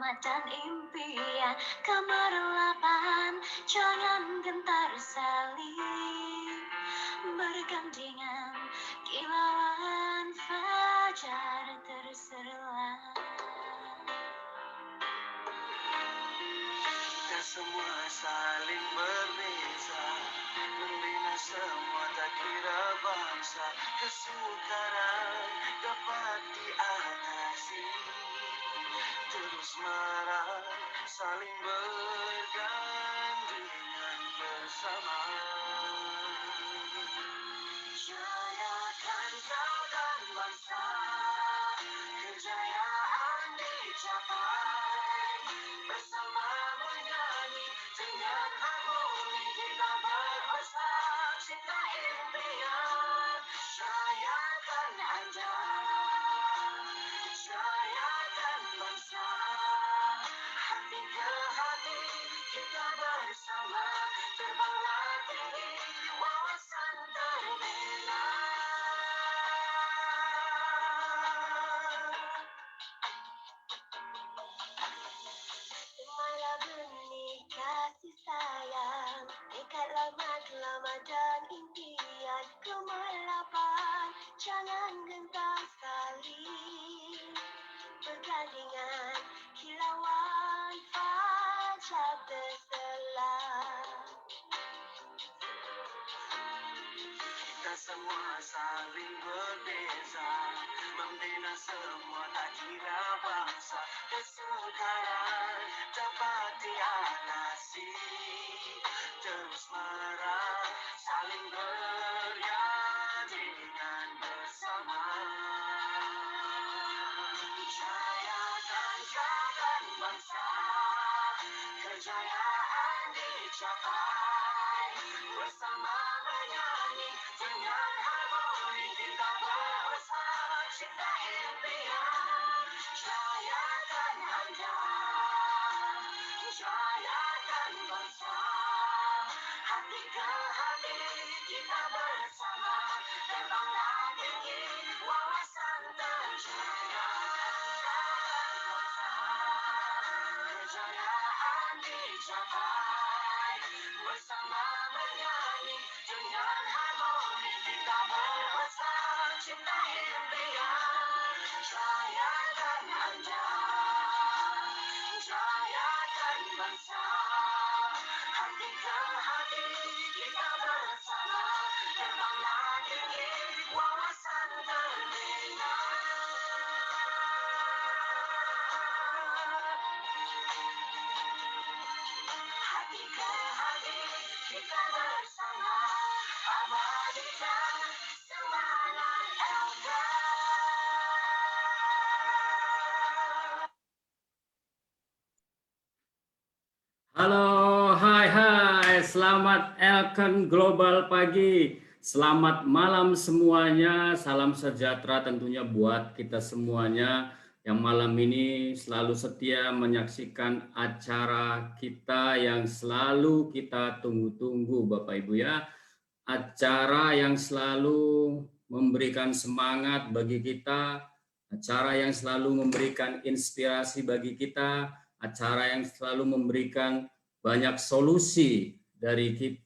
selamat dan impian kemerlapan, jangan gentar saling bergandengan, kilauan fajar terserlah. Kita semua saling berbeza, membina semua tak kira bangsa. Kesukaran dapat diatasi, terus marah, saling bergandengan bersama. Jayakan kau dan bangsa, kejayaan dicapai. Bersama menyanyi dengan harmoni, kita berusaha cinta impian. Jayakan Anda, jayakan bangsa, hati ke hati kita bersama, terbanglah tinggi wawasan terbina. Malah benih kasih sayang, dekatlah matlamat dan impian kemerlapan, jangan gentar saling bergandengan, kilauan fajar terselah. Kita semua saling berbeza, membina semua tak kira bangsa. Kesukaran dapat diatasi, terus marah, saling bergandengan bersama. Jayakan kau dan bangsa, kejayaan dicapai. Bersama menyanyi dengan harmoni, kita berusaha cinta impian. Jayakan Anda, jayakan bangsa, hati ke hati kita bersama, terbanglah tinggi wawasan terjaya. Kejayaan dicapai, bersama menyanyi dengan harmoni, kita berusaha cinta impian. Jayakan Anda, jayakan bangsa, hati ke hati kita bersama, terbanglah tinggi wawasan terbina. Hati ke hati kita bersama, abadikan semangat Elkan. Halo, hai, selamat Elkan Global pagi, selamat malam semuanya, salam sejahtera tentunya buat kita semuanya yang malam ini selalu setia menyaksikan acara kita yang selalu kita tunggu-tunggu Bapak Ibu ya, acara yang selalu memberikan semangat bagi kita, acara yang selalu memberikan inspirasi bagi kita, acara yang selalu memberikan banyak solusi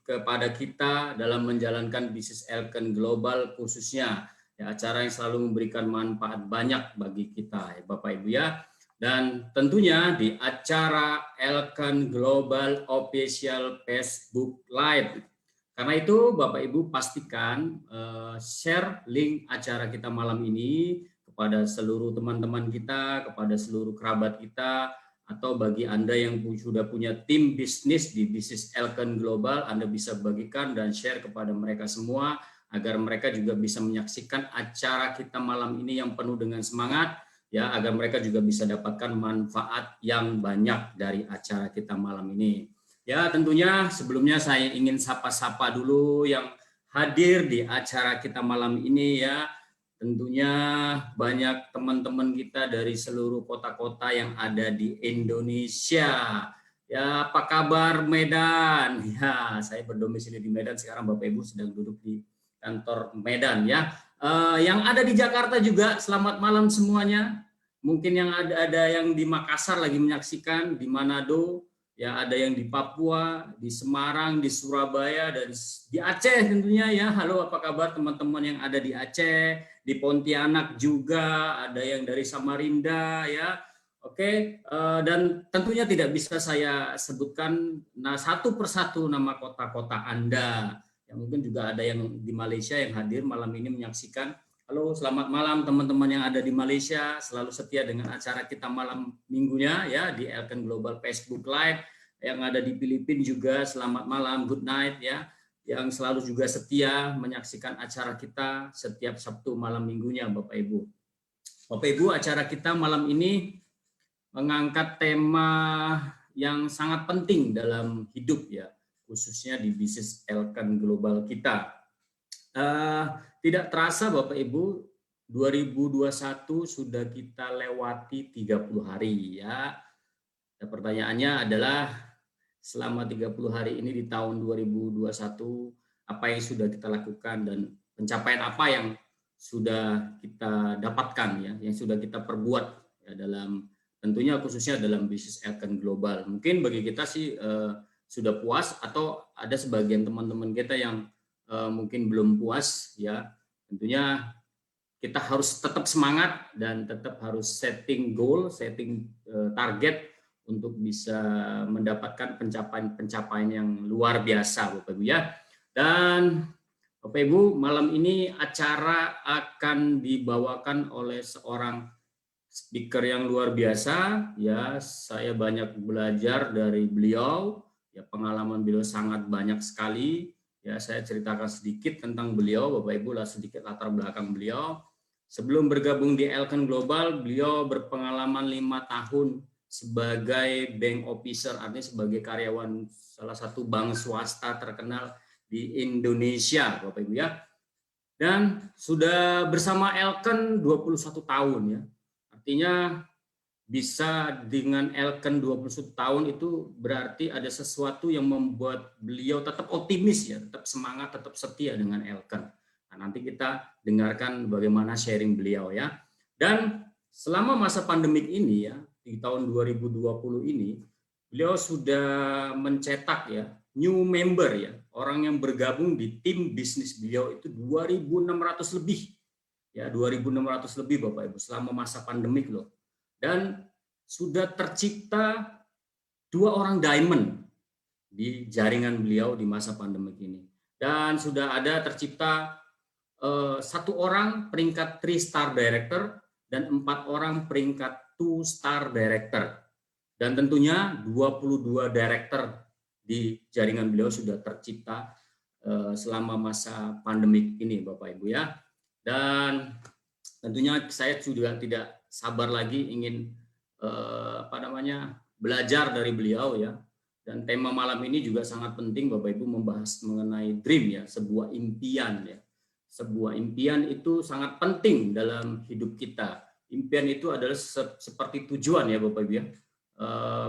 kepada kita dalam menjalankan bisnis Elkan Global khususnya. Ya, acara yang selalu memberikan manfaat banyak bagi kita, ya, Bapak Ibu ya. Dan tentunya di acara Elkan Global Official Facebook Live. Karena itu Bapak Ibu pastikan share link acara kita malam ini kepada seluruh teman-teman kita, kepada seluruh kerabat kita, atau bagi Anda yang sudah punya tim bisnis di bisnis Elkan Global, Anda bisa bagikan dan share kepada mereka semua agar mereka juga bisa menyaksikan acara kita malam ini yang penuh dengan semangat, ya, agar mereka juga bisa dapatkan manfaat yang banyak dari acara kita malam ini. Ya, tentunya sebelumnya saya ingin sapa-sapa dulu yang hadir di acara kita malam ini ya. Tentunya banyak teman-teman kita dari seluruh kota-kota yang ada di Indonesia. Ya, apa kabar Medan? Ya, saya berdomisili di Medan, sekarang Bapak Ibu sedang duduk di kantor Medan ya. Yang ada di Jakarta juga, selamat malam semuanya. mungkin yang ada yang di Makassar lagi menyaksikan, di Manado, ya ada yang di Papua, di Semarang, di Surabaya, dan di Aceh tentunya ya. Halo, apa kabar teman-teman yang ada di Aceh, di Pontianak juga, ada yang dari Samarinda ya. Oke, dan tentunya tidak bisa saya sebutkan satu persatu nama kota-kota Anda. Yang mungkin juga ada yang di Malaysia yang hadir malam ini menyaksikan. Halo, selamat malam teman-teman yang ada di Malaysia. Selalu setia dengan acara kita malam minggunya ya di Elkan Global Facebook Live. Yang ada di Filipina juga selamat malam, good night ya. Yang selalu juga setia menyaksikan acara kita setiap Sabtu malam minggunya Bapak Ibu. Bapak Ibu, acara kita malam ini mengangkat tema yang sangat penting dalam hidup ya, khususnya di bisnis Elkan Global kita. Tidak terasa Bapak Ibu, 2021 sudah kita lewati 30 hari ya. Dan pertanyaannya adalah selama 30 hari ini di tahun 2021 apa yang sudah kita lakukan dan pencapaian apa yang sudah kita dapatkan ya, yang sudah kita perbuat ya, dalam tentunya khususnya dalam bisnis Elkan Global. Mungkin bagi kita sih sudah puas, atau ada sebagian teman-teman kita yang mungkin belum puas ya. Tentunya kita harus tetap semangat dan tetap harus setting goal, setting target untuk bisa mendapatkan pencapaian yang luar biasa Bapak Ibu ya. Dan Bapak Ibu, malam ini acara akan dibawakan oleh seorang speaker yang luar biasa ya. Saya banyak belajar dari beliau ya, pengalaman beliau sangat banyak sekali. Ya, saya ceritakan sedikit tentang beliau, Bapak Ibu, lah sedikit latar belakang beliau. Sebelum bergabung di Elkan Global, beliau berpengalaman 5 tahun sebagai bank officer, artinya sebagai karyawan salah satu bank swasta terkenal di Indonesia, Bapak Ibu ya. Dan sudah bersama Elkan 21 tahun ya. Artinya bisa dengan Elkan 21 tahun itu berarti ada sesuatu yang membuat beliau tetap optimis ya, tetap semangat, tetap setia dengan Elkan. Nah, nanti kita dengarkan bagaimana sharing beliau ya. Dan selama masa pandemik ini ya, di tahun 2020 ini, beliau sudah mencetak ya new member ya, orang yang bergabung di tim bisnis beliau itu 2.600 lebih. Ya, 2.600 lebih Bapak Ibu selama masa pandemik loh. Dan sudah tercipta 2 orang diamond di jaringan beliau di masa pandemi ini. Dan sudah ada tercipta 1 orang peringkat 3 star director dan 4 orang peringkat 2 star director. Dan tentunya 22 director di jaringan beliau sudah tercipta selama masa pandemik ini Bapak Ibu ya. Dan tentunya saya juga tidak sabar lagi ingin belajar dari beliau ya. Dan tema malam ini juga sangat penting Bapak Ibu, membahas mengenai dream ya, sebuah impian ya. Sebuah impian itu sangat penting dalam hidup kita. Impian itu adalah seperti tujuan ya Bapak Ibu ya.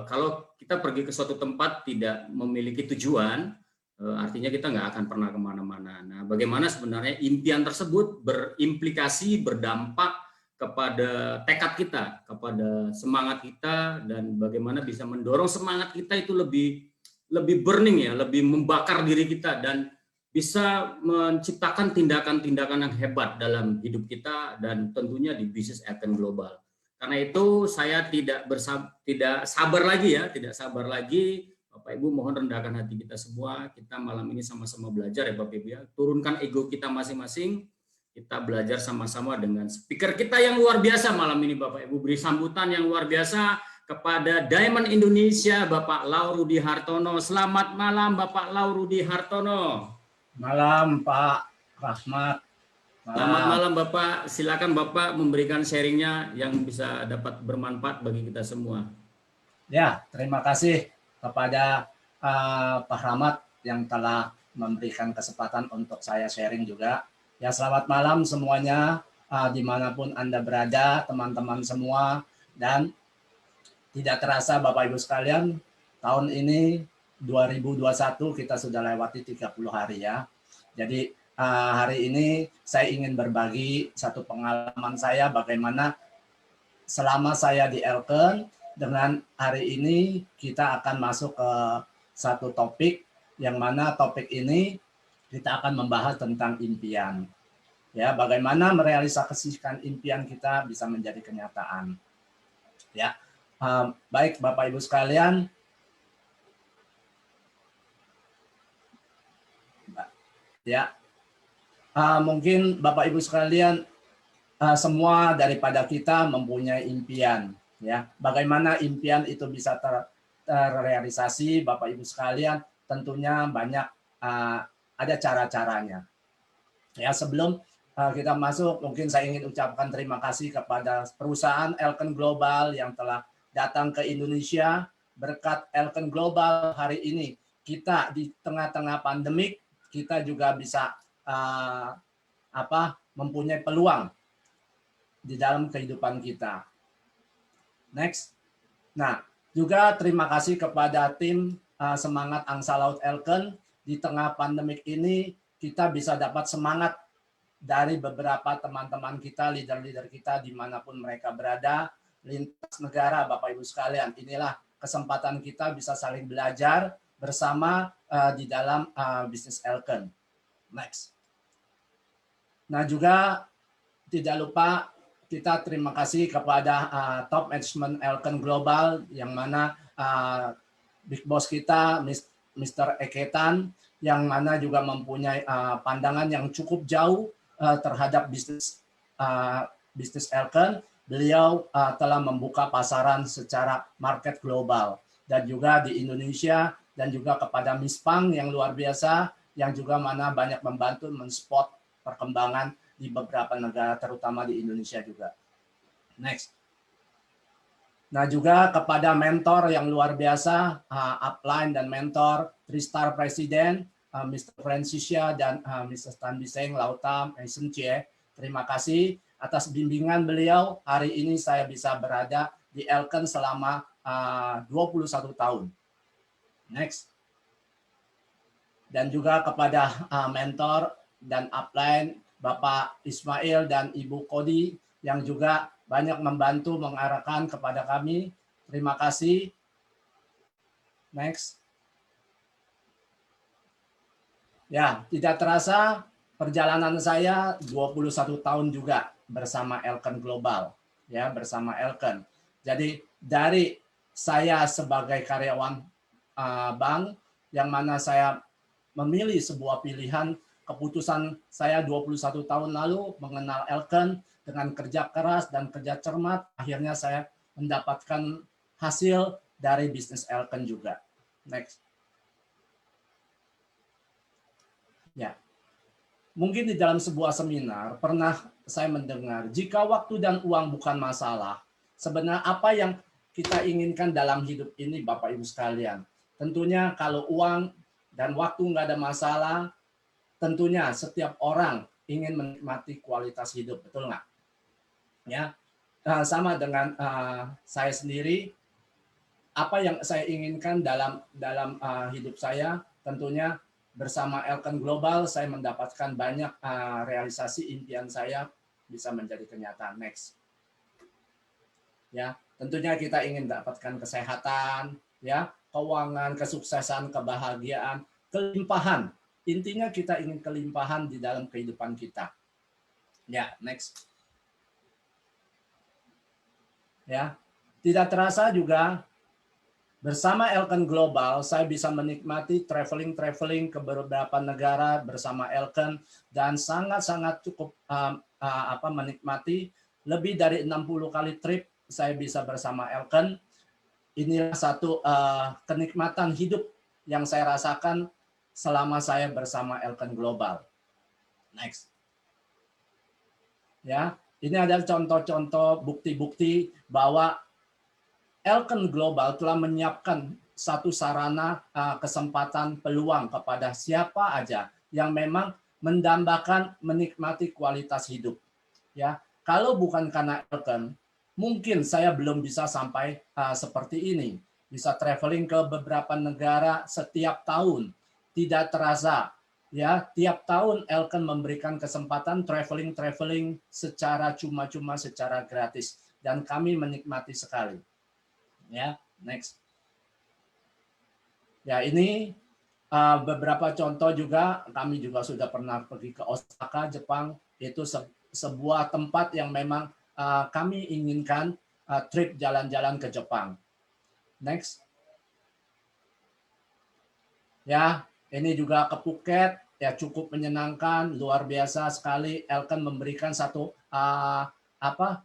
Kalau kita pergi ke suatu tempat tidak memiliki tujuan, artinya kita nggak akan pernah kemana-mana. Nah, bagaimana sebenarnya impian tersebut berimplikasi, berdampak kepada tekad kita, kepada semangat kita, dan bagaimana bisa mendorong semangat kita itu lebih burning ya, lebih membakar diri kita, dan bisa menciptakan tindakan-tindakan yang hebat dalam hidup kita dan tentunya di bisnis Elkan Global. Karena itu saya tidak sabar lagi Bapak Ibu, mohon rendahkan hati kita semua. Kita malam ini sama-sama belajar ya Bapak Ibu ya. Turunkan ego kita masing-masing. Kita belajar sama-sama dengan speaker kita yang luar biasa malam ini Bapak Ibu. Beri sambutan yang luar biasa kepada Diamond Indonesia Bapak Laurudi Hartono. Selamat malam Bapak Laurudi Hartono. Malam Pak Rahmat. Selamat malam Bapak. Silakan Bapak memberikan sharingnya yang bisa dapat bermanfaat bagi kita semua. Ya, terima kasih kepada Pak Rahmat yang telah memberikan kesempatan untuk saya sharing juga. Ya, selamat malam semuanya, dimanapun Anda berada, teman-teman semua. Dan tidak terasa Bapak Ibu sekalian, tahun ini 2021 kita sudah lewati 30 hari ya. Jadi hari ini saya ingin berbagi satu pengalaman saya bagaimana selama saya di Elken, dengan hari ini kita akan masuk ke satu topik yang mana topik ini kita akan membahas tentang impian. Ya, bagaimana merealisasikan impian kita bisa menjadi kenyataan. Ya, baik Bapak Ibu sekalian. Ya, mungkin Bapak Ibu sekalian semua daripada kita mempunyai impian. Ya, bagaimana impian itu bisa terrealisasi, Bapak Ibu sekalian? Tentunya banyak ada cara-caranya. Ya, sebelum kita masuk, mungkin saya ingin ucapkan terima kasih kepada perusahaan Elken Global yang telah datang ke Indonesia. Berkat Elken Global hari ini kita di tengah-tengah pandemik kita juga bisa mempunyai peluang di dalam kehidupan kita. Next. Nah, juga terima kasih kepada tim Semangat Angsa Laut Elken. Di tengah pandemik ini kita bisa dapat semangat dari beberapa teman-teman kita, leader-leader kita dimanapun mereka berada, lintas negara, Bapak Ibu sekalian. Inilah kesempatan kita bisa saling belajar bersama di dalam bisnis Elken. Next. Nah, juga tidak lupa kita terima kasih kepada top management Elken Global yang mana big boss kita Mr. Eketan yang mana juga mempunyai pandangan yang cukup jauh terhadap bisnis Elken. Beliau telah membuka pasaran secara market global dan juga di Indonesia, dan juga kepada Miss Pang yang luar biasa yang juga mana banyak membantu menspot perkembangan di beberapa negara, terutama di Indonesia juga. Next. Nah, juga kepada mentor yang luar biasa, upline dan mentor, 3-star Presiden, Mr. Francisca dan Mr. Tan Biseng, Lautam, Eisen Cie. Terima kasih atas bimbingan beliau. Hari ini saya bisa berada di Elken selama 21 tahun. Next. Dan juga kepada mentor dan upline, Bapak Ismail dan Ibu Kodi yang juga banyak membantu mengarahkan kepada kami. Terima kasih. Next. Ya, tidak terasa perjalanan saya 21 tahun juga bersama Elken Global, ya, bersama Elken. Jadi dari saya sebagai karyawan bank yang mana saya memilih sebuah pilihan, keputusan saya 21 tahun lalu mengenal Elken dengan kerja keras dan kerja cermat, akhirnya saya mendapatkan hasil dari bisnis Elken juga. Next. Ya. Mungkin di dalam sebuah seminar pernah saya mendengar, jika waktu dan uang bukan masalah, sebenarnya apa yang kita inginkan dalam hidup ini, Bapak Ibu sekalian? Tentunya kalau uang dan waktu nggak ada masalah, tentunya setiap orang ingin menikmati kualitas hidup, betul nggak? Ya, sama dengan saya sendiri, apa yang saya inginkan dalam hidup saya, tentunya bersama Elken Global saya mendapatkan banyak realisasi impian saya bisa menjadi kenyataan. Next. Ya, tentunya kita ingin dapatkan kesehatan, ya, keuangan, kesuksesan, kebahagiaan, kelimpahan. Intinya kita ingin kelimpahan di dalam kehidupan kita. Ya, next. Ya, tidak terasa juga bersama Elken Global saya bisa menikmati traveling ke beberapa negara bersama Elken dan sangat-sangat cukup menikmati lebih dari 60 kali trip saya bisa bersama Elken. Inilah satu kenikmatan hidup yang saya rasakan selama saya bersama Elken Global. Next. Ya, ini adalah contoh-contoh bukti-bukti bahwa Elken Global telah menyiapkan satu sarana kesempatan peluang kepada siapa aja yang memang mendambakan menikmati kualitas hidup. Ya, kalau bukan karena Elken, mungkin saya belum bisa sampai seperti ini. Bisa traveling ke beberapa negara setiap tahun. Tidak terasa, ya, tiap tahun Elken memberikan kesempatan traveling secara cuma-cuma, secara gratis. dan kami menikmati sekali. Ya, next. Ya, ini beberapa contoh juga. Kami juga sudah pernah pergi ke Osaka, Jepang. Itu sebuah tempat yang memang kami inginkan trip jalan-jalan ke Jepang. Next. Ya, ini juga ke Phuket, ya cukup menyenangkan, luar biasa sekali. Elkan memberikan satu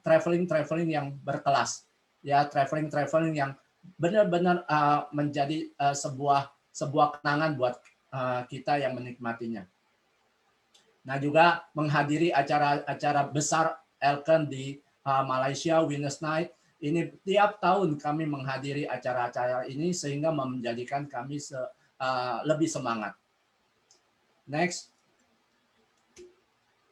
traveling yang berkelas, ya traveling yang benar-benar menjadi sebuah kenangan buat kita yang menikmatinya. Nah, juga menghadiri acara-acara besar Elkan di Malaysia, Winners Night. Ini tiap tahun kami menghadiri acara-acara ini sehingga menjadikan kami lebih semangat. Next.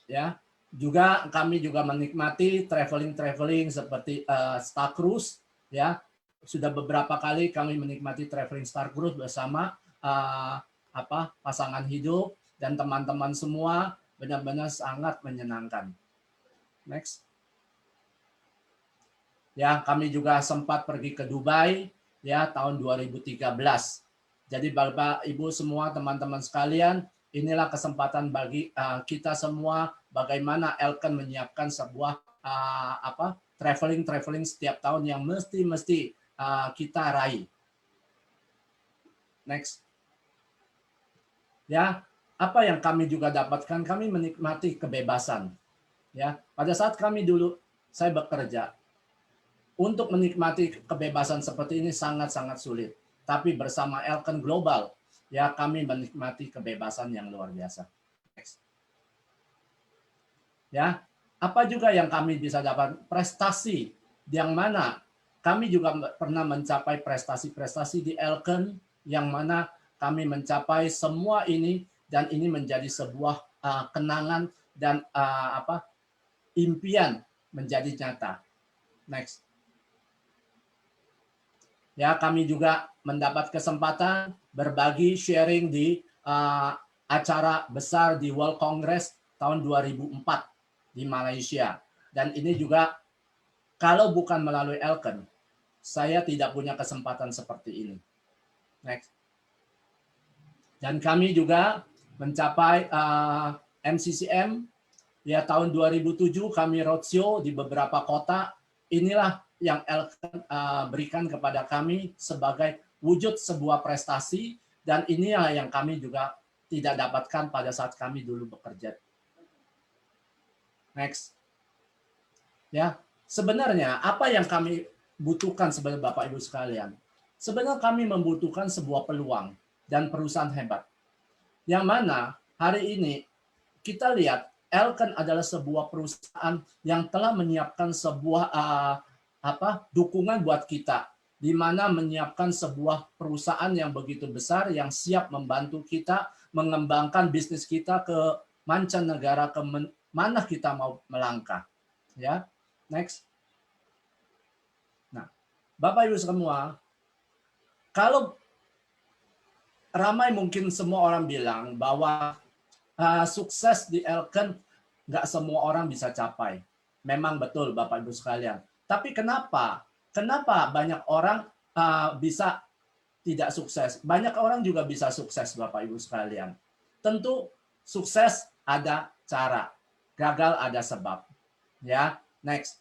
Ya, juga kami juga menikmati traveling seperti Star Cruise, ya. Sudah beberapa kali kami menikmati traveling Star Cruise bersama pasangan hidup dan teman-teman semua, benar-benar sangat menyenangkan. Next. Ya, kami juga sempat pergi ke Dubai ya tahun 2013. Jadi Bapak Ibu semua teman-teman sekalian, inilah kesempatan bagi kita semua bagaimana Elkan menyiapkan sebuah traveling setiap tahun yang mesti kita raih. Next. Ya, apa yang kami juga dapatkan, kami menikmati kebebasan. Ya, pada saat kami dulu saya bekerja, untuk menikmati kebebasan seperti ini sangat-sangat sulit. Tapi bersama Elkan Global, ya kami menikmati kebebasan yang luar biasa. Next. Ya, apa juga yang kami bisa dapat? Prestasi, yang mana kami juga pernah mencapai prestasi-prestasi di Elkan, yang mana kami mencapai semua ini, dan ini menjadi sebuah kenangan dan impian menjadi nyata. Next. Ya, kami juga mendapat kesempatan berbagi sharing di acara besar di World Congress tahun 2004 di Malaysia. Dan ini juga kalau bukan melalui Elkan, saya tidak punya kesempatan seperti ini. Next. Dan kami juga mencapai MCCM ya tahun 2007 kami roadshow di beberapa kota. Inilah yang Elkan berikan kepada kami sebagai wujud sebuah prestasi, dan inilah yang kami juga tidak dapatkan pada saat kami dulu bekerja. Next. Ya, sebenarnya apa yang kami butuhkan sebenarnya Bapak Ibu sekalian? Sebenarnya kami membutuhkan sebuah peluang dan perusahaan hebat. Yang mana hari ini kita lihat Elkan adalah sebuah perusahaan yang telah menyiapkan sebuah dukungan buat kita, di mana menyiapkan sebuah perusahaan yang begitu besar yang siap membantu kita mengembangkan bisnis kita ke mancanegara, ke mana kita mau melangkah. Ya, next. Nah, Bapak Ibu semua, kalau ramai mungkin semua orang bilang bahwa sukses di Elkan nggak semua orang bisa capai. Memang betul Bapak Ibu sekalian. Tapi kenapa banyak orang bisa tidak sukses? Banyak orang juga bisa sukses Bapak Ibu sekalian. Tentu sukses ada cara, gagal ada sebab. Ya, next.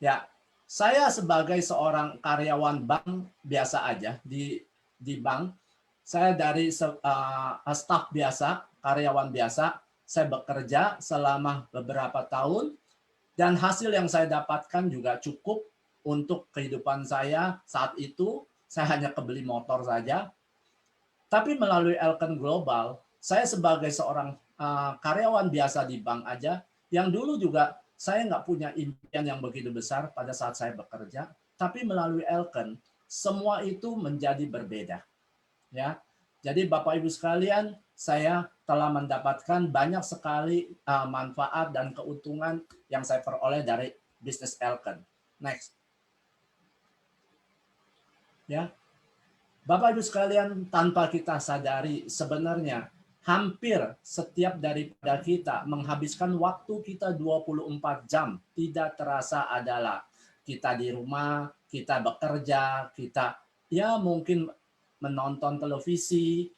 Ya, saya sebagai seorang karyawan bank biasa aja di bank, saya dari staf biasa, karyawan biasa, saya bekerja selama beberapa tahun. Dan hasil yang saya dapatkan juga cukup untuk kehidupan saya saat itu. Saya hanya kebeli motor saja. Tapi melalui Elkan Global, saya sebagai seorang karyawan biasa di bank aja, yang dulu juga saya nggak punya impian yang begitu besar pada saat saya bekerja. Tapi melalui Elkan, semua itu menjadi berbeda. Ya, jadi Bapak Ibu sekalian, saya telah mendapatkan banyak sekali manfaat dan keuntungan yang saya peroleh dari bisnis Elkan. Next. Ya, Bapak Ibu sekalian, tanpa kita sadari sebenarnya hampir setiap daripada kita menghabiskan waktu kita 24 jam. Tidak terasa adalah kita di rumah, kita bekerja, kita ya mungkin menonton televisi,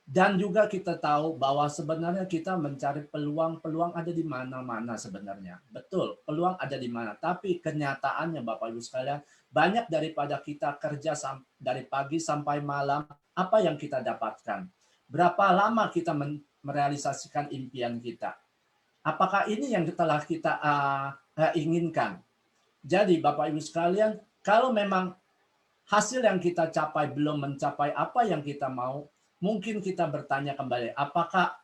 dan juga kita tahu bahwa sebenarnya kita mencari peluang ada di mana-mana sebenarnya. Betul, peluang ada di mana. Tapi kenyataannya Bapak Ibu sekalian, banyak daripada kita kerja dari pagi sampai malam, apa yang kita dapatkan? Berapa lama kita merealisasikan impian kita? Apakah ini yang telah kita inginkan? Jadi Bapak Ibu sekalian, kalau memang hasil yang kita capai belum mencapai apa yang kita mau, mungkin kita bertanya kembali, apakah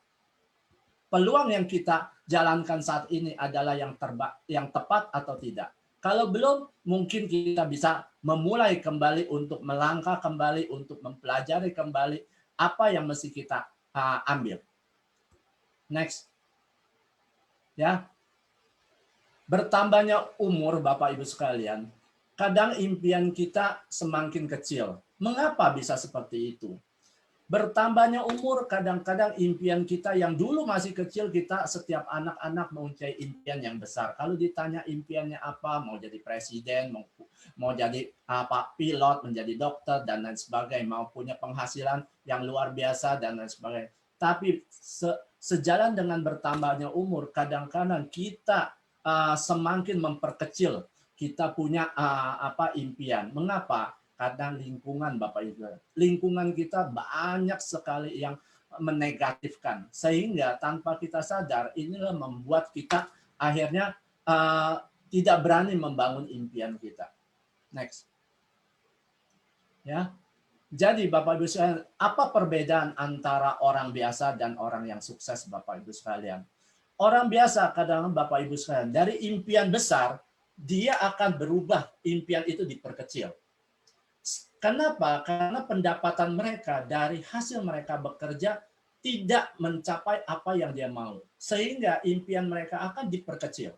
peluang yang kita jalankan saat ini adalah yang tepat atau tidak? Kalau belum, mungkin kita bisa memulai kembali untuk melangkah kembali, untuk mempelajari kembali apa yang mesti kita ambil. Next. Ya. Bertambahnya umur Bapak Ibu sekalian, kadang impian kita semakin kecil. Mengapa bisa seperti itu? Bertambahnya umur, kadang-kadang impian kita yang dulu masih kecil, kita setiap anak-anak mempunyai impian yang besar. Kalau ditanya impiannya apa, mau jadi presiden, mau jadi pilot, menjadi dokter, dan lain sebagainya, mau punya penghasilan yang luar biasa, dan lain sebagainya. Tapi sejalan dengan bertambahnya umur, kadang-kadang kita semakin memperkecil kita punya impian. Mengapa? Kadang lingkungan Bapak Ibu, lingkungan kita banyak sekali yang menegatifkan, sehingga tanpa kita sadar inilah membuat kita akhirnya tidak berani membangun impian kita. Next. Ya. Jadi Bapak Ibu sekalian, apa perbedaan antara orang biasa dan orang yang sukses Bapak Ibu sekalian? Orang biasa kadang Bapak Ibu sekalian, dari impian besar dia akan berubah impian itu diperkecil. Kenapa? Karena pendapatan mereka dari hasil mereka bekerja tidak mencapai apa yang dia mau. Sehingga impian mereka akan diperkecil.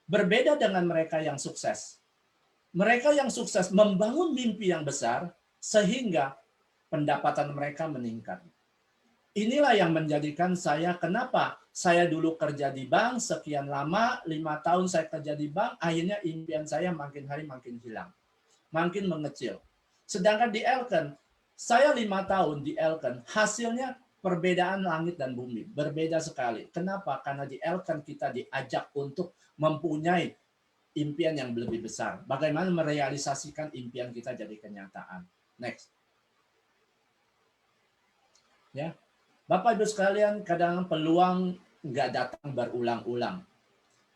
Berbeda dengan mereka yang sukses. Mereka yang sukses membangun mimpi yang besar sehingga pendapatan mereka meningkat. Inilah yang menjadikan saya, kenapa saya dulu kerja di bank sekian lama, 5 tahun saya kerja di bank, akhirnya impian saya makin hari makin hilang. Makin mengecil. Sedangkan di Elken, saya 5 tahun di Elken, hasilnya perbedaan langit dan bumi. Berbeda sekali. Kenapa? Karena di Elken kita diajak untuk mempunyai impian yang lebih besar. Bagaimana merealisasikan impian kita jadi kenyataan. Next. Ya, Bapak Ibu sekalian, kadang peluang nggak datang berulang-ulang.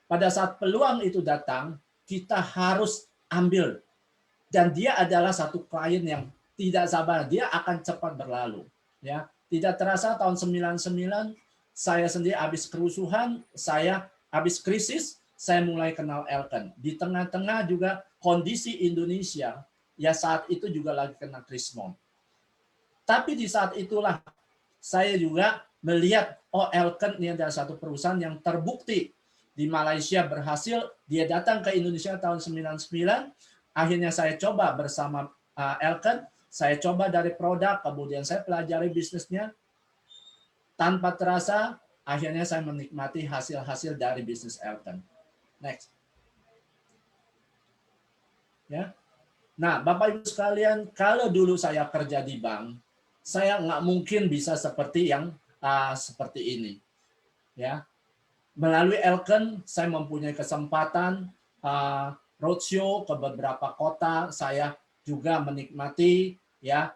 Pada saat peluang itu datang, kita harus ambil. Dan dia adalah satu klien yang tidak sabar, dia akan cepat berlalu. Ya, tidak terasa tahun 99 saya sendiri habis kerusuhan, saya habis krisis, saya mulai kenal Elken. Di tengah-tengah juga kondisi Indonesia, ya saat itu juga lagi kena krismon. Tapi di saat itulah saya juga melihat, oh Elken ini adalah satu perusahaan yang terbukti di Malaysia berhasil, dia datang ke Indonesia tahun 99. Akhirnya saya coba bersama Elken, saya coba dari produk, kemudian saya pelajari bisnisnya. Tanpa terasa, akhirnya saya menikmati hasil-hasil dari bisnis Elken. Next. Ya. Nah, Bapak Ibu sekalian, kalau dulu saya kerja di bank, saya nggak mungkin bisa seperti yang seperti ini. Ya. Melalui Elken, saya mempunyai kesempatan roadshow ke beberapa kota, saya juga menikmati ya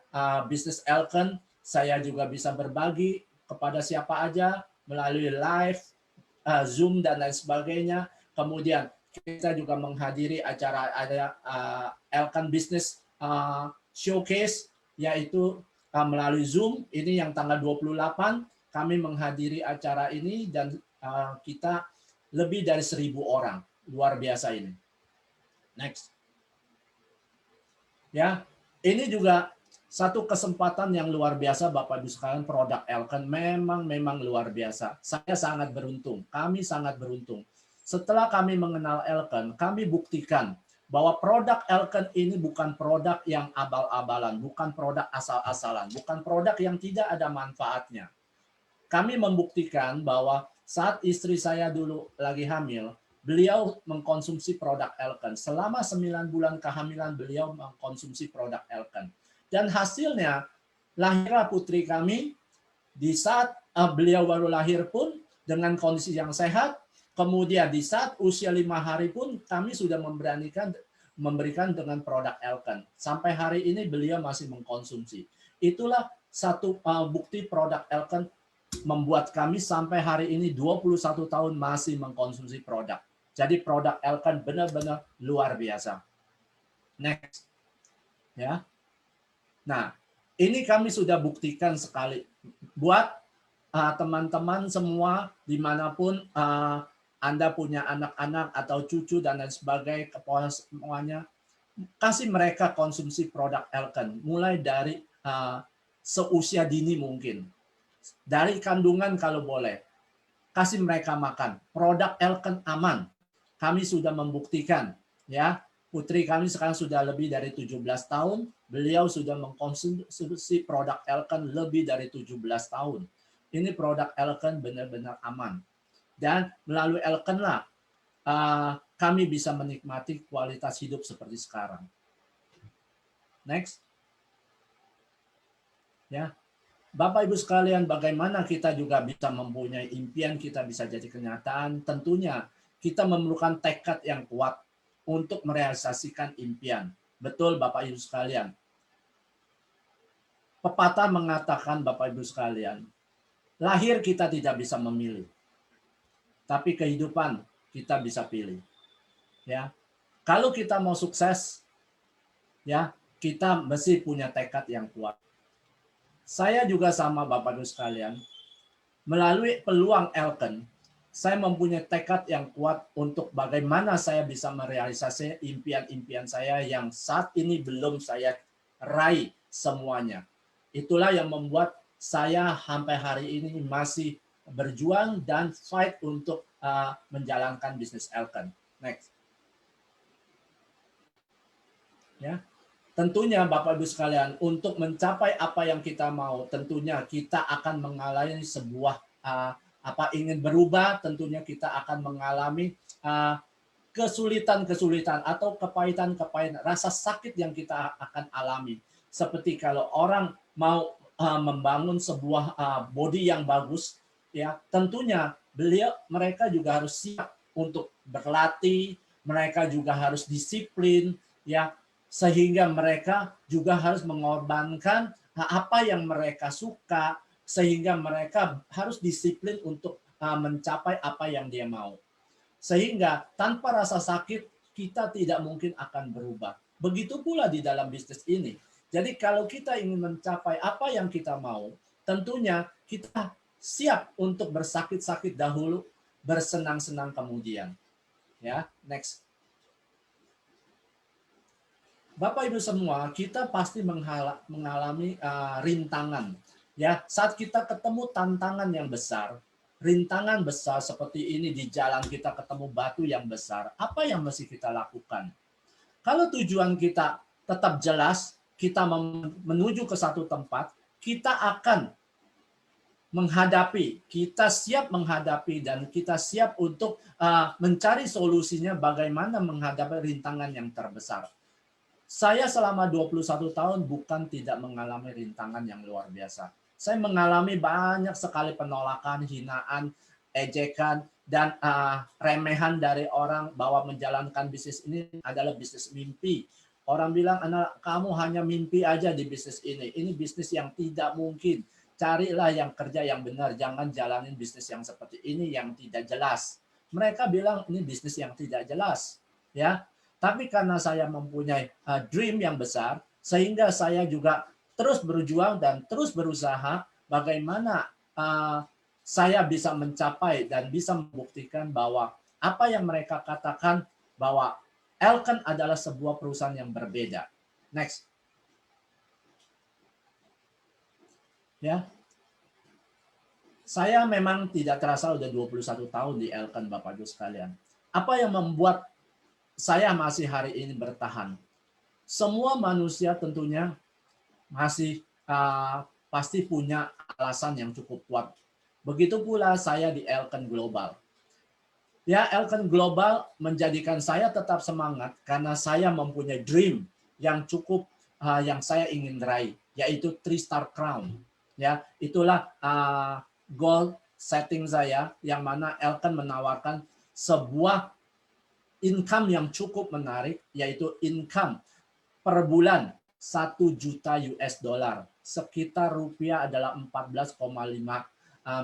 bisnis Elken, saya juga bisa berbagi kepada siapa aja melalui live, Zoom dan lain sebagainya. Kemudian kita juga menghadiri acara Elken Business Showcase, yaitu melalui Zoom. Ini yang tanggal 28 kami menghadiri acara ini dan kita lebih dari 1.000 orang, luar biasa ini. Next. Ya, ini juga satu kesempatan yang luar biasa Bapak Ibu sekalian, produk Elken memang luar biasa. Saya sangat beruntung, kami sangat beruntung. Setelah kami mengenal Elken, kami buktikan bahwa produk Elken ini bukan produk yang abal-abalan, bukan produk asal-asalan, bukan produk yang tidak ada manfaatnya. Kami membuktikan bahwa saat istri saya dulu lagi hamil, beliau mengkonsumsi produk Elken. Selama 9 bulan kehamilan beliau mengkonsumsi produk Elken. Dan hasilnya lahirlah putri kami di saat beliau baru lahir pun dengan kondisi yang sehat. Kemudian di saat usia 5 hari pun kami sudah memberikan dengan produk Elken. Sampai hari ini beliau masih mengkonsumsi. Itulah satu bukti produk Elken membuat kami sampai hari ini 21 tahun masih mengkonsumsi produk. Jadi produk Elken benar-benar luar biasa. Next. Ya. Nah, ini kami sudah buktikan sekali. Buat teman-teman semua dimanapun Anda punya anak-anak atau cucu dan lain sebagainya, kepala semuanya, kasih mereka konsumsi produk Elken. Mulai dari seusia dini mungkin. Dari kandungan kalau boleh. Kasih mereka makan. Produk Elken aman. Kami sudah membuktikan. Ya, putri kami sekarang sudah lebih dari 17 tahun. Beliau sudah mengkonsumsi produk Elken lebih dari 17 tahun. Ini produk Elken benar-benar aman. Dan melalui Elken lah kami bisa menikmati kualitas hidup seperti sekarang. Next. Ya. Bapak Ibu sekalian, bagaimana kita juga bisa mempunyai impian, kita bisa jadi kenyataan? Tentunya kita memerlukan tekad yang kuat untuk merealisasikan impian. Betul Bapak Ibu sekalian. Pepatah mengatakan Bapak Ibu sekalian, lahir kita tidak bisa memilih. Tapi kehidupan kita bisa pilih. Ya. Kalau kita mau sukses, ya, kita mesti punya tekad yang kuat. Saya juga sama Bapak Ibu sekalian, melalui peluang Elken, saya mempunyai tekad yang kuat untuk bagaimana saya bisa merealisasikan impian-impian saya yang saat ini belum saya raih semuanya. Itulah yang membuat saya sampai hari ini masih berjuang dan fight untuk menjalankan bisnis Elken. Next. Ya. Tentunya Bapak Ibu sekalian, untuk mencapai apa yang kita mau, tentunya kita akan mengalami sebuah ingin berubah, tentunya kita akan mengalami kesulitan-kesulitan atau kepahitan-kepahitan, rasa sakit yang kita akan alami. Seperti kalau orang mau membangun sebuah body yang bagus, ya tentunya mereka juga harus siap untuk berlatih, mereka juga harus disiplin, ya. Sehingga mereka juga harus mengorbankan apa yang mereka suka, sehingga mereka harus disiplin untuk mencapai apa yang dia mau. Sehingga tanpa rasa sakit, kita tidak mungkin akan berubah. Begitu pula di dalam bisnis ini. Jadi kalau kita ingin mencapai apa yang kita mau, tentunya kita siap untuk bersakit-sakit dahulu, bersenang-senang kemudian. Ya, next. Bapak Ibu semua, kita pasti mengalami rintangan. Ya, saat kita ketemu tantangan yang besar, rintangan besar seperti ini di jalan kita ketemu batu yang besar, apa yang mesti kita lakukan? Kalau tujuan kita tetap jelas, kita menuju ke satu tempat, kita akan menghadapi, kita siap menghadapi dan kita siap untuk mencari solusinya bagaimana menghadapi rintangan yang terbesar. Saya selama 21 tahun bukan tidak mengalami rintangan yang luar biasa. Saya mengalami banyak sekali penolakan, hinaan, ejekan, dan remehan dari orang bahwa menjalankan bisnis ini adalah bisnis mimpi. Orang bilang, anak kamu hanya mimpi aja di bisnis ini. Ini bisnis yang tidak mungkin. Carilah yang kerja yang benar. Jangan jalanin bisnis yang seperti ini yang tidak jelas. Mereka bilang ini bisnis yang tidak jelas. Ya. Tapi karena saya mempunyai dream yang besar, sehingga saya juga terus berjuang dan terus berusaha bagaimana saya bisa mencapai dan bisa membuktikan bahwa apa yang mereka katakan bahwa Elken adalah sebuah perusahaan yang berbeda. Next. Ya. Saya memang tidak terasa udah 21 tahun di Elken Bapak Ibu sekalian. Apa yang membuat saya masih hari ini bertahan? Semua manusia tentunya masih pasti punya alasan yang cukup kuat. Begitu pula saya di Elken Global. Ya, Elken Global menjadikan saya tetap semangat karena saya mempunyai dream yang cukup yang saya ingin raih, yaitu 3-star crown. Ya, itulah goal setting saya yang mana Elken menawarkan sebuah income yang cukup menarik, yaitu income per bulan 1 juta US dollar. Sekitar rupiah adalah 14,5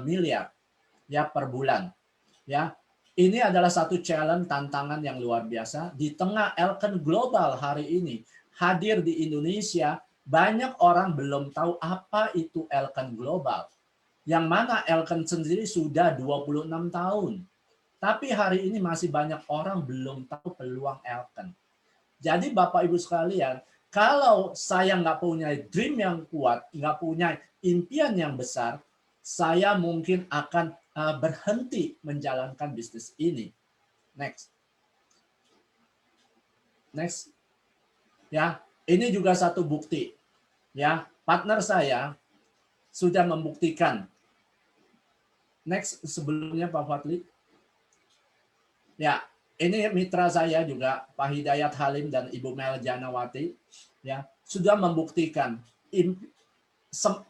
miliar ya per bulan. Ya, ini adalah satu challenge tantangan yang luar biasa di tengah Elken Global hari ini hadir di Indonesia. Banyak orang belum tahu apa itu Elken Global. Yang mana Elken sendiri sudah 26 tahun. Tapi hari ini masih banyak orang belum tahu peluang Elken. Jadi Bapak Ibu sekalian, kalau saya nggak punya dream yang kuat, nggak punya impian yang besar, saya mungkin akan berhenti menjalankan bisnis ini. Next. Ya, ini juga satu bukti. Ya, partner saya sudah membuktikan. Next, sebelumnya Pak Fadli. Ya, ini mitra saya juga Pak Hidayat Halim dan Ibu Mel Janawati ya sudah membuktikan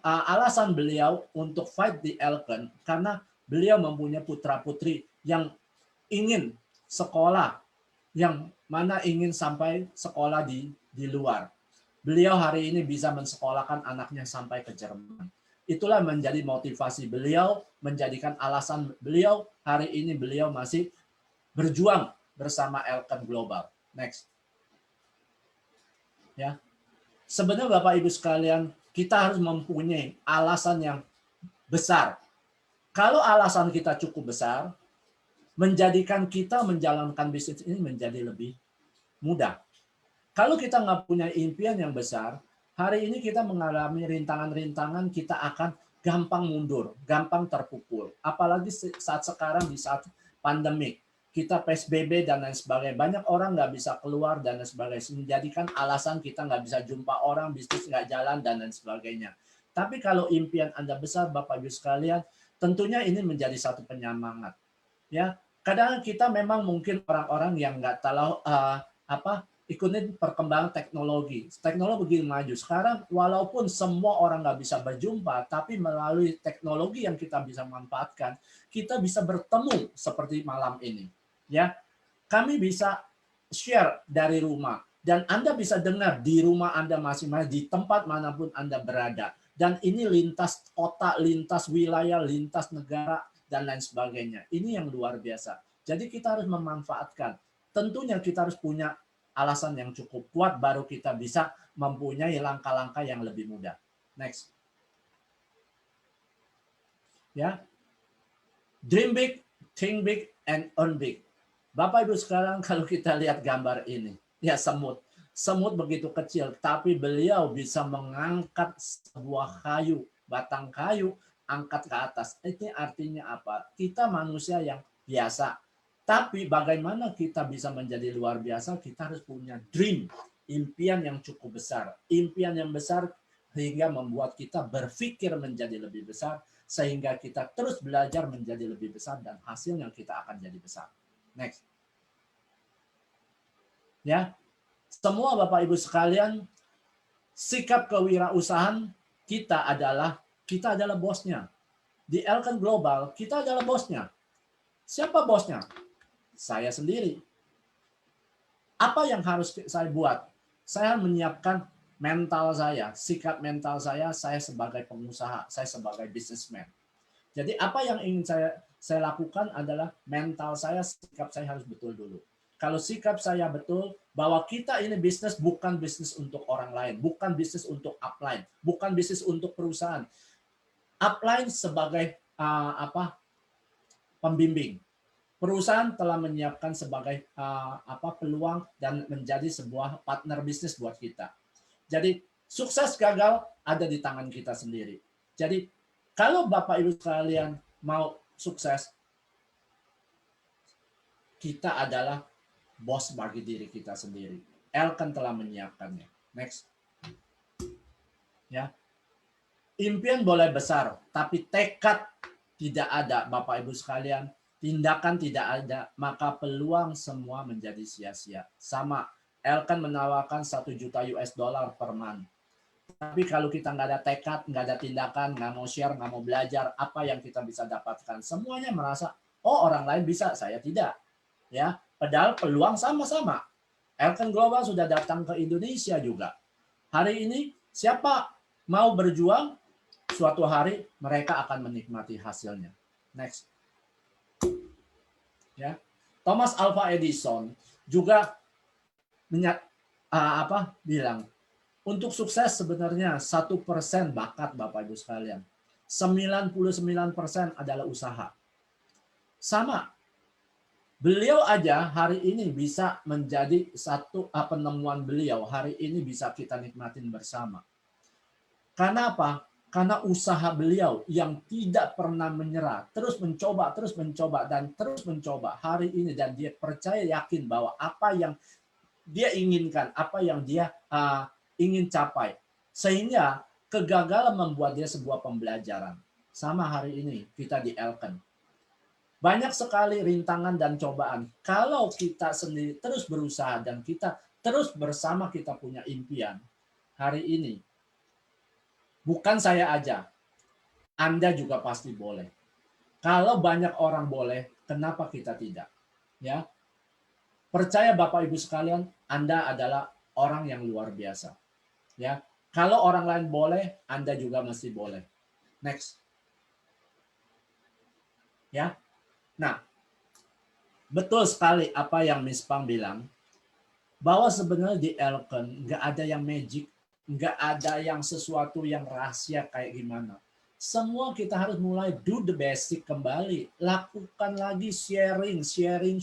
alasan beliau untuk fight di Elken karena beliau mempunyai putra-putri yang ingin sekolah, yang mana ingin sampai sekolah di luar. Beliau hari ini bisa mensekolahkan anaknya sampai ke Jerman. Itulah menjadi motivasi beliau, menjadikan alasan beliau hari ini beliau masih berjuang bersama Elken Global. Next. Ya. Sebenarnya Bapak Ibu sekalian, kita harus mempunyai alasan yang besar. Kalau alasan kita cukup besar, menjadikan kita menjalankan bisnis ini menjadi lebih mudah. Kalau kita nggak punya impian yang besar, hari ini kita mengalami rintangan-rintangan, kita akan gampang mundur, gampang terpukul. Apalagi saat sekarang di saat pandemik. Kita PSBB dan lain sebagainya. Banyak orang nggak bisa keluar dan lain sebagainya. Menjadikan alasan kita nggak bisa jumpa orang, bisnis nggak jalan dan lain sebagainya. Tapi kalau impian Anda besar, Bapak Ibu sekalian, tentunya ini menjadi satu penyemangat. Ya, kadang kita memang mungkin orang-orang yang nggak tahu ikutin perkembangan teknologi. Teknologi maju. Sekarang walaupun semua orang nggak bisa berjumpa, tapi melalui teknologi yang kita bisa manfaatkan, kita bisa bertemu seperti malam ini. Ya, kami bisa share dari rumah dan Anda bisa dengar di rumah Anda masing-masing di tempat manapun Anda berada. Dan ini lintas kota, lintas wilayah, lintas negara dan lain sebagainya. Ini yang luar biasa. Jadi kita harus memanfaatkan. Tentunya kita harus punya alasan yang cukup kuat baru kita bisa mempunyai langkah-langkah yang lebih mudah. Next. Ya. Dream big, think big, and earn big. Bapak Ibu sekarang kalau kita lihat gambar ini, ya semut. Semut begitu kecil, tapi beliau bisa mengangkat sebuah kayu, batang kayu, angkat ke atas. Ini artinya apa? Kita manusia yang biasa. Tapi bagaimana kita bisa menjadi luar biasa? Kita harus punya dream, impian yang cukup besar. Impian yang besar sehingga membuat kita berpikir menjadi lebih besar, sehingga kita terus belajar menjadi lebih besar dan hasilnya kita akan jadi besar. Next. Ya. Semua Bapak Ibu sekalian, sikap kewirausahaan kita adalah bosnya. Di Elken Global, kita adalah bosnya. Siapa bosnya? Saya sendiri. Apa yang harus saya buat? Saya menyiapkan mental saya, sikap mental saya sebagai pengusaha, saya sebagai businessman. Jadi apa yang ingin saya lakukan adalah mental saya, sikap saya harus betul dulu. Kalau sikap saya betul bahwa kita ini bisnis bukan bisnis untuk orang lain, bukan bisnis untuk upline, bukan bisnis untuk perusahaan. Upline sebagai pembimbing. Perusahaan telah menyiapkan sebagai peluang dan menjadi sebuah partner bisnis buat kita. Jadi sukses gagal ada di tangan kita sendiri. Jadi kalau Bapak Ibu sekalian mau sukses, kita adalah bos bagi diri kita sendiri. Elkan telah menyiapkannya. Next. Ya. Impian boleh besar, tapi tekad tidak ada, Bapak Ibu sekalian. Tindakan tidak ada, maka peluang semua menjadi sia-sia. Sama, Elkan menawarkan 1 juta US dollar per month. Tapi kalau kita nggak ada tekad, nggak ada tindakan, nggak mau share, nggak mau belajar, apa yang kita bisa dapatkan? Semuanya merasa, oh orang lain bisa, saya tidak. Ya, padahal peluang sama-sama. Elkan Global sudah datang ke Indonesia juga. Hari ini siapa mau berjuang, suatu hari mereka akan menikmati hasilnya. Next. Ya, Thomas Alva Edison juga bilang, untuk sukses sebenarnya 1% bakat, Bapak Ibu sekalian. 99% adalah usaha. Sama. Beliau aja hari ini bisa menjadi satu penemuan beliau. Hari ini bisa kita nikmatin bersama. Karena apa? Karena usaha beliau yang tidak pernah menyerah. Terus mencoba, dan terus mencoba hari ini. Dan dia percaya yakin bahwa apa yang dia inginkan, apa yang dia ingin capai. Sehingga kegagalan membuat dia sebuah pembelajaran. Sama hari ini kita di Elkan. Banyak sekali rintangan dan cobaan. Kalau kita sendiri terus berusaha dan kita terus bersama kita punya impian. Hari ini, bukan saya aja, Anda juga pasti boleh. Kalau banyak orang boleh, kenapa kita tidak? Ya, percaya Bapak Ibu sekalian, Anda adalah orang yang luar biasa. Ya, kalau orang lain boleh, Anda juga mesti boleh. Next. Ya. Nah, betul sekali apa yang Miss Pang bilang, bahwa sebenarnya di Elkan nggak ada yang magic, nggak ada yang sesuatu yang rahasia kayak gimana. Semua kita harus mulai do the basic kembali. Lakukan lagi sharing. Sharing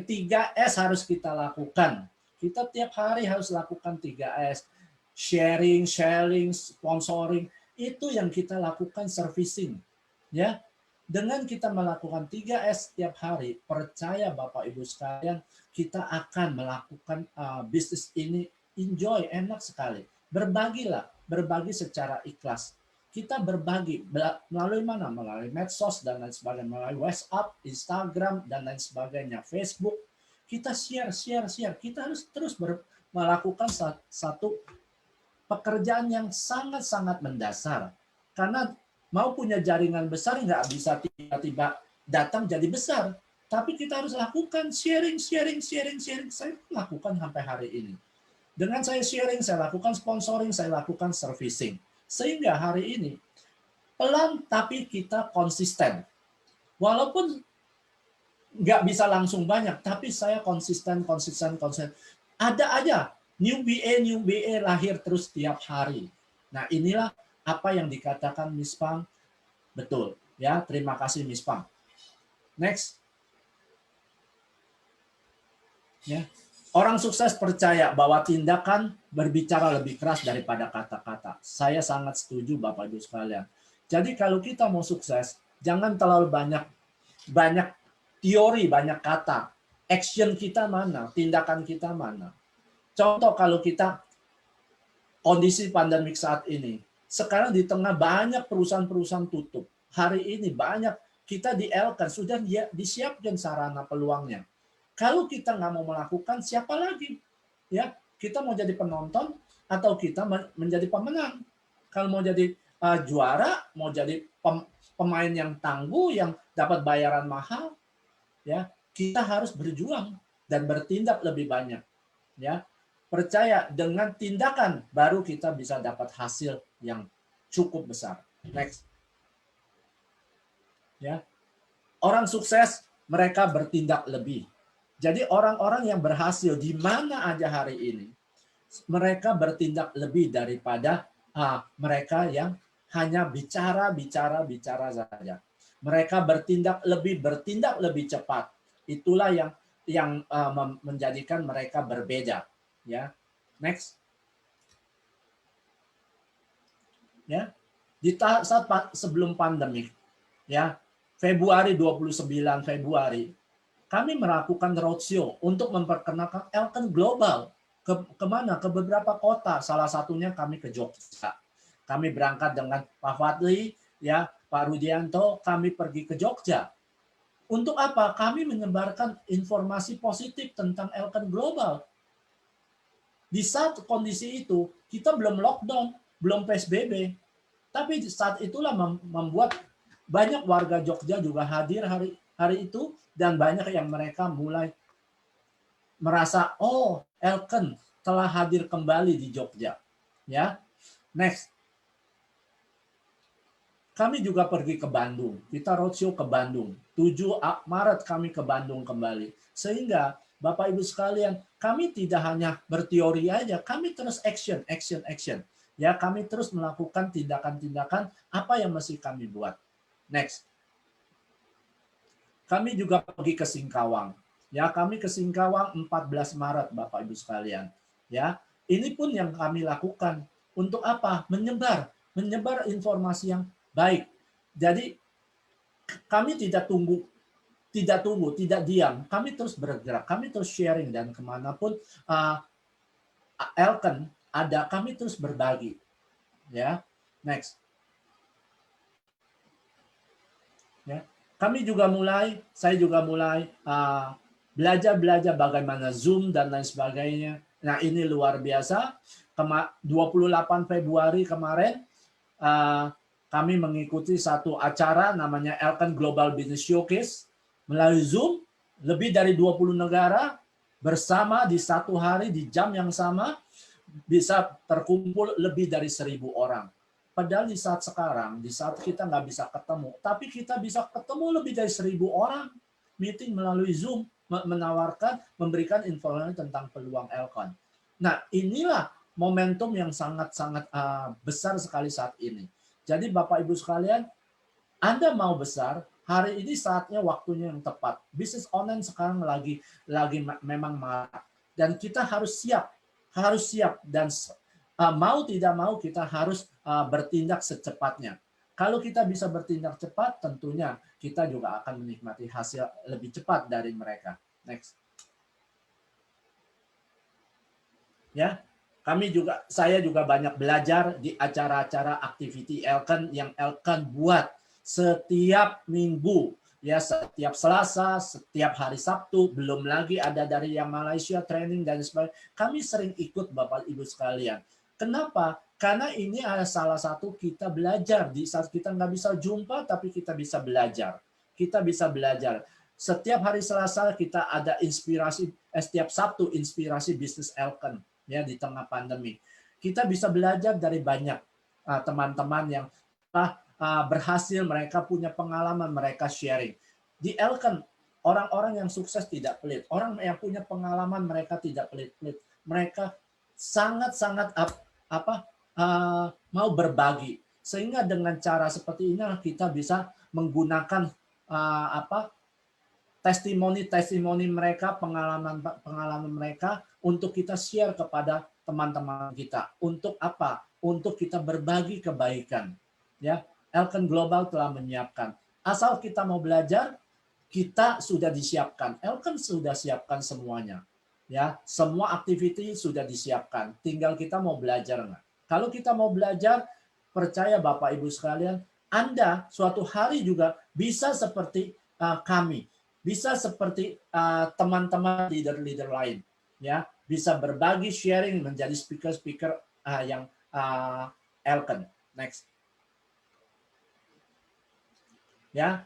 3S harus kita lakukan. Kita tiap hari harus lakukan 3S. Sharing, sponsoring, itu yang kita lakukan, servicing. Ya. Dengan kita melakukan 3S setiap hari, percaya Bapak Ibu sekalian, kita akan melakukan bisnis ini enjoy, enak sekali. Berbagilah, berbagi secara ikhlas. Kita berbagi melalui mana? Melalui medsos dan lain sebagainya, melalui WhatsApp, Instagram dan lain sebagainya, Facebook. Kita share. Kita harus terus melakukan satu pekerjaan yang sangat-sangat mendasar. Karena mau punya jaringan besar nggak bisa tiba-tiba datang jadi besar. Tapi kita harus lakukan sharing. Saya lakukan sampai hari ini. Dengan saya sharing, saya lakukan sponsoring, saya lakukan servicing. Sehingga hari ini, pelan tapi kita konsisten. Walaupun nggak bisa langsung banyak, tapi saya konsisten. Ada aja, new BA lahir terus tiap hari. Nah inilah apa yang dikatakan Miss Pang, betul. Ya, terima kasih Miss Pang. Next. Ya. Orang sukses percaya bahwa tindakan berbicara lebih keras daripada kata-kata. Saya sangat setuju Bapak Ibu sekalian. Jadi kalau kita mau sukses, jangan terlalu banyak teori, banyak kata. Action kita mana? Tindakan kita mana? Contoh kalau kita kondisi pandemik saat ini, sekarang di tengah banyak perusahaan-perusahaan tutup. Hari ini banyak kita di Elkan sudah disiapkan sarana peluangnya. Kalau kita nggak mau melakukan, siapa lagi? Ya, kita mau jadi penonton atau kita menjadi pemenang. Kalau mau jadi juara, mau jadi pemain yang tangguh, yang dapat bayaran mahal, ya kita harus berjuang dan bertindak lebih banyak. Ya, percaya dengan tindakan baru kita bisa dapat hasil yang cukup besar. Next. Ya, orang sukses mereka bertindak lebih. Jadi orang-orang yang berhasil di mana aja hari ini, mereka bertindak lebih daripada mereka yang hanya bicara saja. Mereka bertindak lebih cepat. Itulah yang menjadikan mereka berbeda. Ya, next. Ya, di saat sebelum pandemik, ya Februari 29 Februari. kami melakukan roadshow untuk memperkenalkan Elkan Global kemana? Ke beberapa kota. Salah satunya kami ke Jogja. Kami berangkat dengan Pak Fadli, ya, Pak Rudianto, kami pergi ke Jogja. Untuk apa? Kami menyebarkan informasi positif tentang Elkan Global. Di saat kondisi itu, kita belum lockdown, belum PSBB. Tapi saat itulah membuat banyak warga Jogja juga hadir hari itu, dan banyak yang mereka mulai merasa, oh, Elkan telah hadir kembali di Jogja. Ya, next. Kami juga pergi ke Bandung. Kita roadshow ke Bandung. 7 Maret kami ke Bandung kembali. Sehingga Bapak Ibu sekalian, kami tidak hanya berteori aja, kami terus action. Ya, kami terus melakukan tindakan-tindakan apa yang mesti kami buat. Next. Kami juga pergi ke Singkawang. Ya, kami ke Singkawang 14 Maret Bapak Ibu sekalian. Ya, ini pun yang kami lakukan. Untuk apa? Menyebar informasi yang baik. Jadi kami tidak diam. Kami terus bergerak, kami terus sharing, dan kemanapun Elkan ada, kami terus berbagi. Ya, next. Ya, saya juga mulai belajar bagaimana Zoom dan lain sebagainya. Nah, ini luar biasa. 28 Februari kemarin kami mengikuti satu acara namanya Elkan Global Business Showcase melalui Zoom, lebih dari 20 negara bersama di satu hari di jam yang sama, bisa terkumpul lebih dari 1.000 orang. Padahal di saat sekarang, di saat kita nggak bisa ketemu, tapi kita bisa ketemu lebih dari 1.000 orang meeting melalui Zoom, memberikan informasi tentang peluang Elkan. Nah, inilah momentum yang sangat-sangat besar sekali saat ini. Jadi Bapak Ibu sekalian, Anda mau besar, hari ini saatnya, waktunya yang tepat. Bisnis online sekarang lagi memang marak, dan kita harus siap dan mau tidak mau kita harus bertindak secepatnya. Kalau kita bisa bertindak cepat, tentunya kita juga akan menikmati hasil lebih cepat dari mereka. Next. Ya, saya juga banyak belajar di acara-acara activity Elkan yang Elkan buat setiap minggu, ya, setiap Selasa, setiap hari Sabtu, belum lagi ada dari yang Malaysia training dan sebagainya. Kami sering ikut Bapak Ibu sekalian. Kenapa? Karena ini adalah salah satu kita belajar. Di saat kita nggak bisa jumpa, tapi kita bisa belajar. Kita bisa belajar. Setiap hari Selasa kita ada inspirasi, setiap Sabtu inspirasi bisnis Elkan, ya, di tengah pandemi. Kita bisa belajar dari banyak teman-teman yang berhasil, mereka punya pengalaman, mereka sharing. Di Elkan, orang-orang yang sukses tidak pelit. Orang yang punya pengalaman, mereka tidak pelit-pelit. Mereka sangat-sangat mau berbagi. Sehingga dengan cara seperti ini kita bisa menggunakan testimoni mereka, pengalaman mereka untuk kita share kepada teman-teman kita. Untuk apa? Untuk kita berbagi kebaikan. Ya, Elkan Global telah menyiapkan. Asal kita mau belajar, kita sudah disiapkan. Elkan sudah siapkan semuanya. Ya, semua aktiviti sudah disiapkan. Tinggal kita mau belajar nggak? Kalau kita mau belajar, percaya Bapak Ibu sekalian, Anda suatu hari juga bisa seperti kami. Bisa seperti teman-teman leader-leader lain, ya, bisa berbagi, sharing, menjadi speaker-speaker yang Elkan. Next, ya,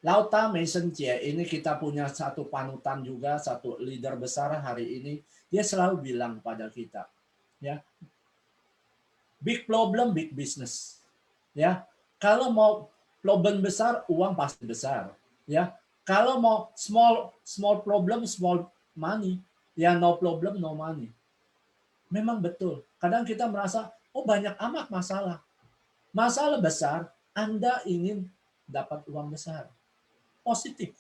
Lauta Mason Jie, ini kita punya satu panutan juga, satu leader besar hari ini. Dia selalu bilang pada kita, ya, big problem, big business, ya. Kalau mau problem besar, uang pasti besar, ya. Kalau mau small problem, small money, ya, no problem, no money. Memang betul. Kadang kita merasa, oh, banyak amat masalah. Masalah besar, Anda ingin dapat uang besar. Positif.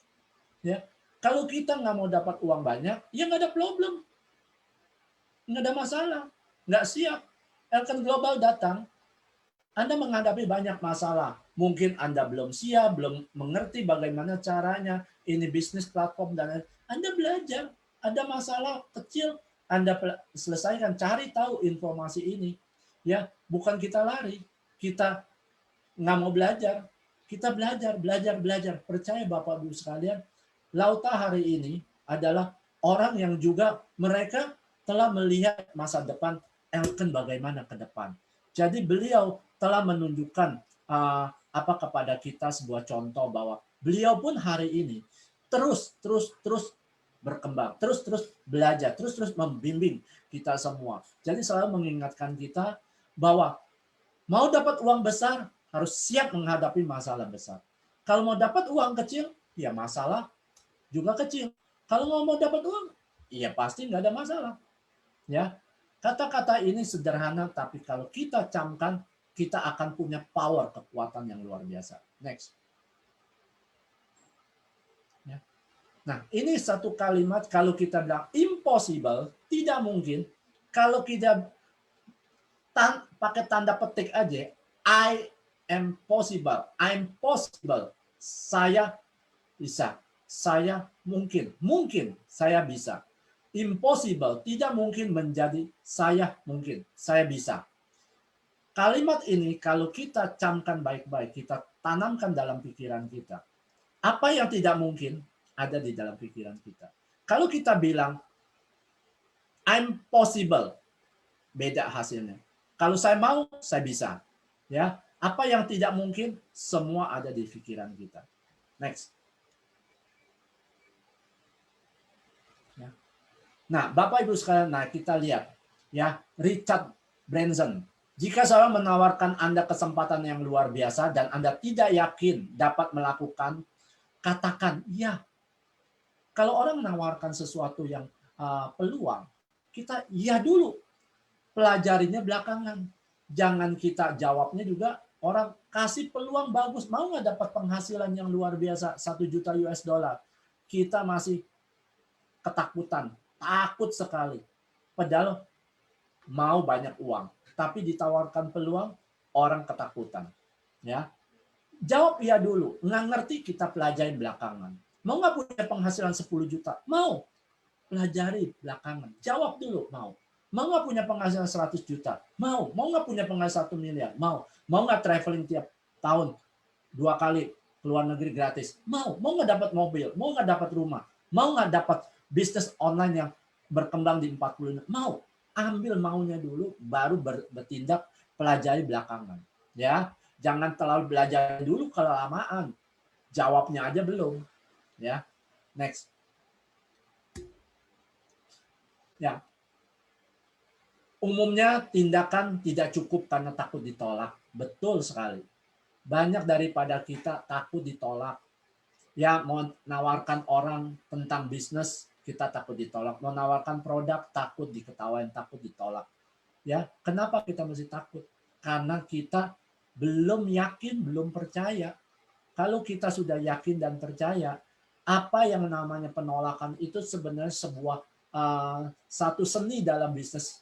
Ya. Kalau kita nggak mau dapat uang banyak, ya nggak ada problem. Nggak ada masalah. Nggak siap. Elkan Global datang, Anda menghadapi banyak masalah. Mungkin Anda belum siap, belum mengerti bagaimana caranya. ini bisnis platform dan lain. Anda belajar, ada masalah kecil, Anda selesaikan, cari tahu informasi ini. Ya, bukan kita lari, kita nggak mau belajar, kita belajar. Percaya Bapak Ibu sekalian, Lauta hari ini adalah orang yang juga mereka telah melihat masa depan Elken bagaimana ke depan. Jadi beliau telah menunjukkan apa kepada kita sebuah contoh bahwa beliau pun hari ini terus berkembang, terus belajar, terus membimbing kita semua. Jadi selalu mengingatkan kita bahwa mau dapat uang besar harus siap menghadapi masalah besar. Kalau mau dapat uang kecil, ya masalah juga kecil. Kalau mau dapat uang, ya pasti nggak ada masalah. Ya, kata-kata ini sederhana, tapi kalau kita camkan, kita akan punya power, kekuatan yang luar biasa. Next. Ya. Nah, ini satu kalimat kalau kita bilang impossible, tidak mungkin. Kalau kita pakai tanda petik aja, I am possible, I'm possible, saya bisa, saya mungkin saya bisa. Impossible tidak mungkin menjadi saya mungkin, saya bisa. Kalimat ini kalau kita camkan baik-baik, kita tanamkan dalam pikiran kita. Apa yang tidak mungkin ada di dalam pikiran kita. Kalau kita bilang I'm possible, beda hasilnya. Kalau saya mau, saya bisa. Ya, apa yang tidak mungkin semua ada di pikiran kita. Next. Ya. Nah, Bapak Ibu sekalian, nah kita lihat ya, Richard Branson. Jika seorang menawarkan Anda kesempatan yang luar biasa dan Anda tidak yakin dapat melakukan, katakan iya. Kalau orang menawarkan sesuatu yang peluang, kita iya dulu. Pelajarinya belakangan. Jangan kita jawabnya juga orang kasih peluang bagus, mau nggak dapat penghasilan yang luar biasa 1 juta US dollar. Kita masih ketakutan, takut sekali. Padahal mau banyak uang, tapi ditawarkan peluang, orang ketakutan. Ya, jawab iya dulu. Nggak ngerti, kita pelajari belakangan. Mau nggak punya penghasilan 10 juta? Mau. Pelajari belakangan. Jawab dulu, mau. Mau nggak punya penghasilan 100 juta? Mau. Mau nggak punya penghasilan 1 miliar? Mau. Mau nggak traveling tiap tahun 2 kali ke luar negeri gratis? Mau. Mau nggak dapat mobil? Mau nggak dapat rumah? Mau nggak dapat bisnis online yang berkembang di 40? Mau. Ambil maunya dulu, baru bertindak, pelajari belakangan. Ya, jangan terlalu belajar dulu kelamaan. Jawabnya aja belum. Ya, next. Ya, umumnya tindakan tidak cukup karena takut ditolak. Betul sekali. Banyak daripada kita takut ditolak. Ya, mau menawarkan orang tentang bisnis, kita takut ditolak. Mau menawarkan produk, takut diketawain, takut ditolak. Ya, kenapa kita mesti takut? Karena kita belum yakin, belum percaya. Kalau kita sudah yakin dan percaya, apa yang namanya penolakan itu sebenarnya sebuah satu seni dalam bisnis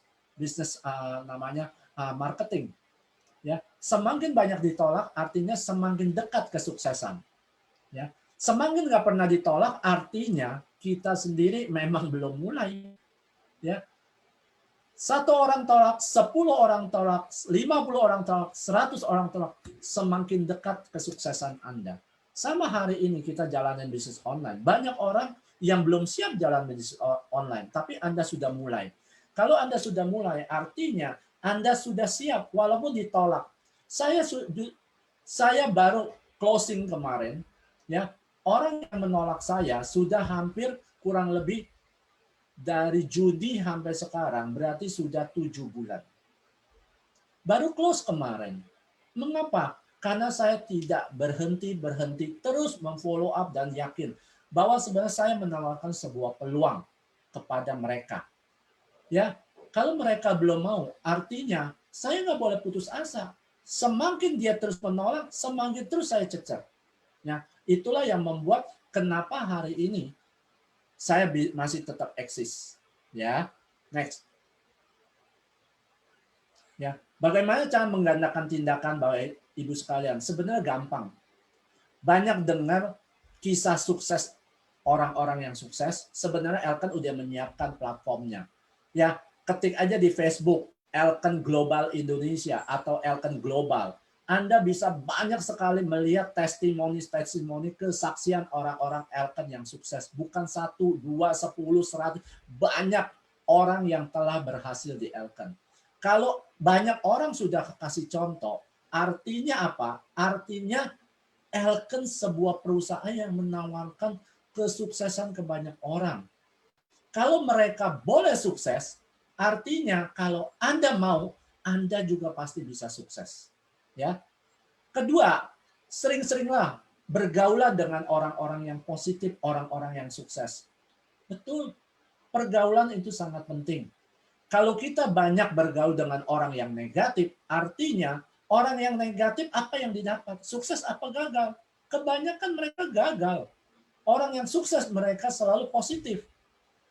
namanya marketing. Ya, semakin banyak ditolak artinya semakin dekat kesuksesan. Ya, semakin nggak pernah ditolak artinya kita sendiri memang belum mulai. Ya, 1 orang tolak, 10 orang tolak, 50 orang tolak, 100 orang tolak, semakin dekat kesuksesan Anda. Sama hari ini kita jalanin bisnis online. Banyak orang yang belum siap jalan bisnis online, tapi Anda sudah mulai. Kalau Anda sudah mulai, artinya Anda sudah siap walaupun ditolak. Saya baru closing kemarin, ya. Orang yang menolak saya sudah hampir kurang lebih dari Juni sampai sekarang, berarti sudah 7 bulan. Baru close kemarin. Mengapa? Karena saya tidak berhenti terus memfollow up dan yakin bahwa sebenarnya saya menawarkan sebuah peluang kepada mereka. Ya, kalau mereka belum mau, artinya saya nggak boleh putus asa. Semakin dia terus menolak, semakin terus saya cecer. Ya, itulah yang membuat kenapa hari ini saya masih tetap eksis. Ya, next. Ya, bagaimana cara menggandakan tindakan Bapak Ibu sekalian? Sebenarnya gampang. Banyak dengar kisah sukses orang-orang yang sukses, sebenarnya Elkan udah menyiapkan platformnya. Ya, ketik aja di Facebook Elkan Global Indonesia atau Elkan Global. Anda bisa banyak sekali melihat testimoni kesaksian orang-orang Elkan yang sukses. Bukan 1, 2, 10, 100. Banyak orang yang telah berhasil di Elkan. Kalau banyak orang sudah kasih contoh, artinya apa? Artinya Elkan sebuah perusahaan yang menawarkan kesuksesan ke banyak orang. Kalau mereka boleh sukses, artinya kalau Anda mau, Anda juga pasti bisa sukses. Ya. Kedua, sering-seringlah bergaulah dengan orang-orang yang positif, orang-orang yang sukses. Betul, pergaulan itu sangat penting. Kalau kita banyak bergaul dengan orang yang negatif, artinya orang yang negatif apa yang didapat? Sukses apa gagal? Kebanyakan mereka gagal. Orang yang sukses mereka selalu positif.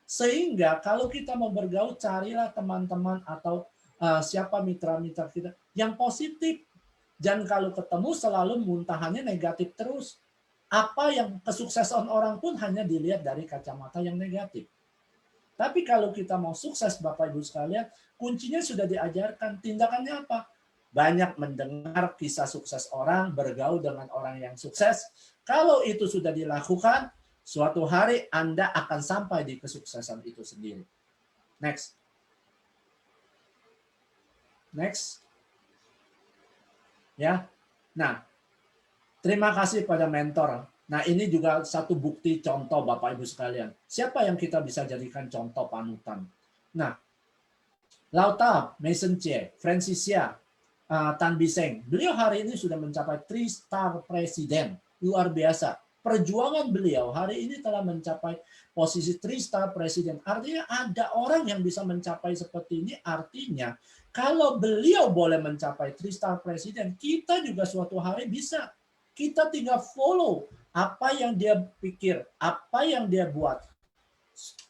Sehingga kalau kita mau bergaul, carilah teman-teman atau siapa mitra-mitra kita yang positif. Dan kalau ketemu selalu muntahannya negatif terus. Apa yang kesuksesan orang pun hanya dilihat dari kacamata yang negatif. Tapi kalau kita mau sukses Bapak Ibu sekalian, kuncinya sudah diajarkan. Tindakannya apa? Banyak mendengar kisah sukses orang, bergaul dengan orang yang sukses. Kalau itu sudah dilakukan, suatu hari Anda akan sampai di kesuksesan itu sendiri. Next. Next. Ya. Nah, terima kasih pada mentor. Nah, ini juga satu bukti contoh Bapak Ibu sekalian. Siapa yang kita bisa jadikan contoh panutan? Nah, Lauta, Mason Che, Francisia, Tan Biseng. Beliau hari ini sudah mencapai 3-star presiden. Luar biasa. Perjuangan beliau hari ini telah mencapai posisi 3-star presiden. Artinya ada orang yang bisa mencapai seperti ini. Artinya kalau beliau boleh mencapai 3-star presiden, kita juga suatu hari bisa. Kita tinggal follow apa yang dia pikir, apa yang dia buat.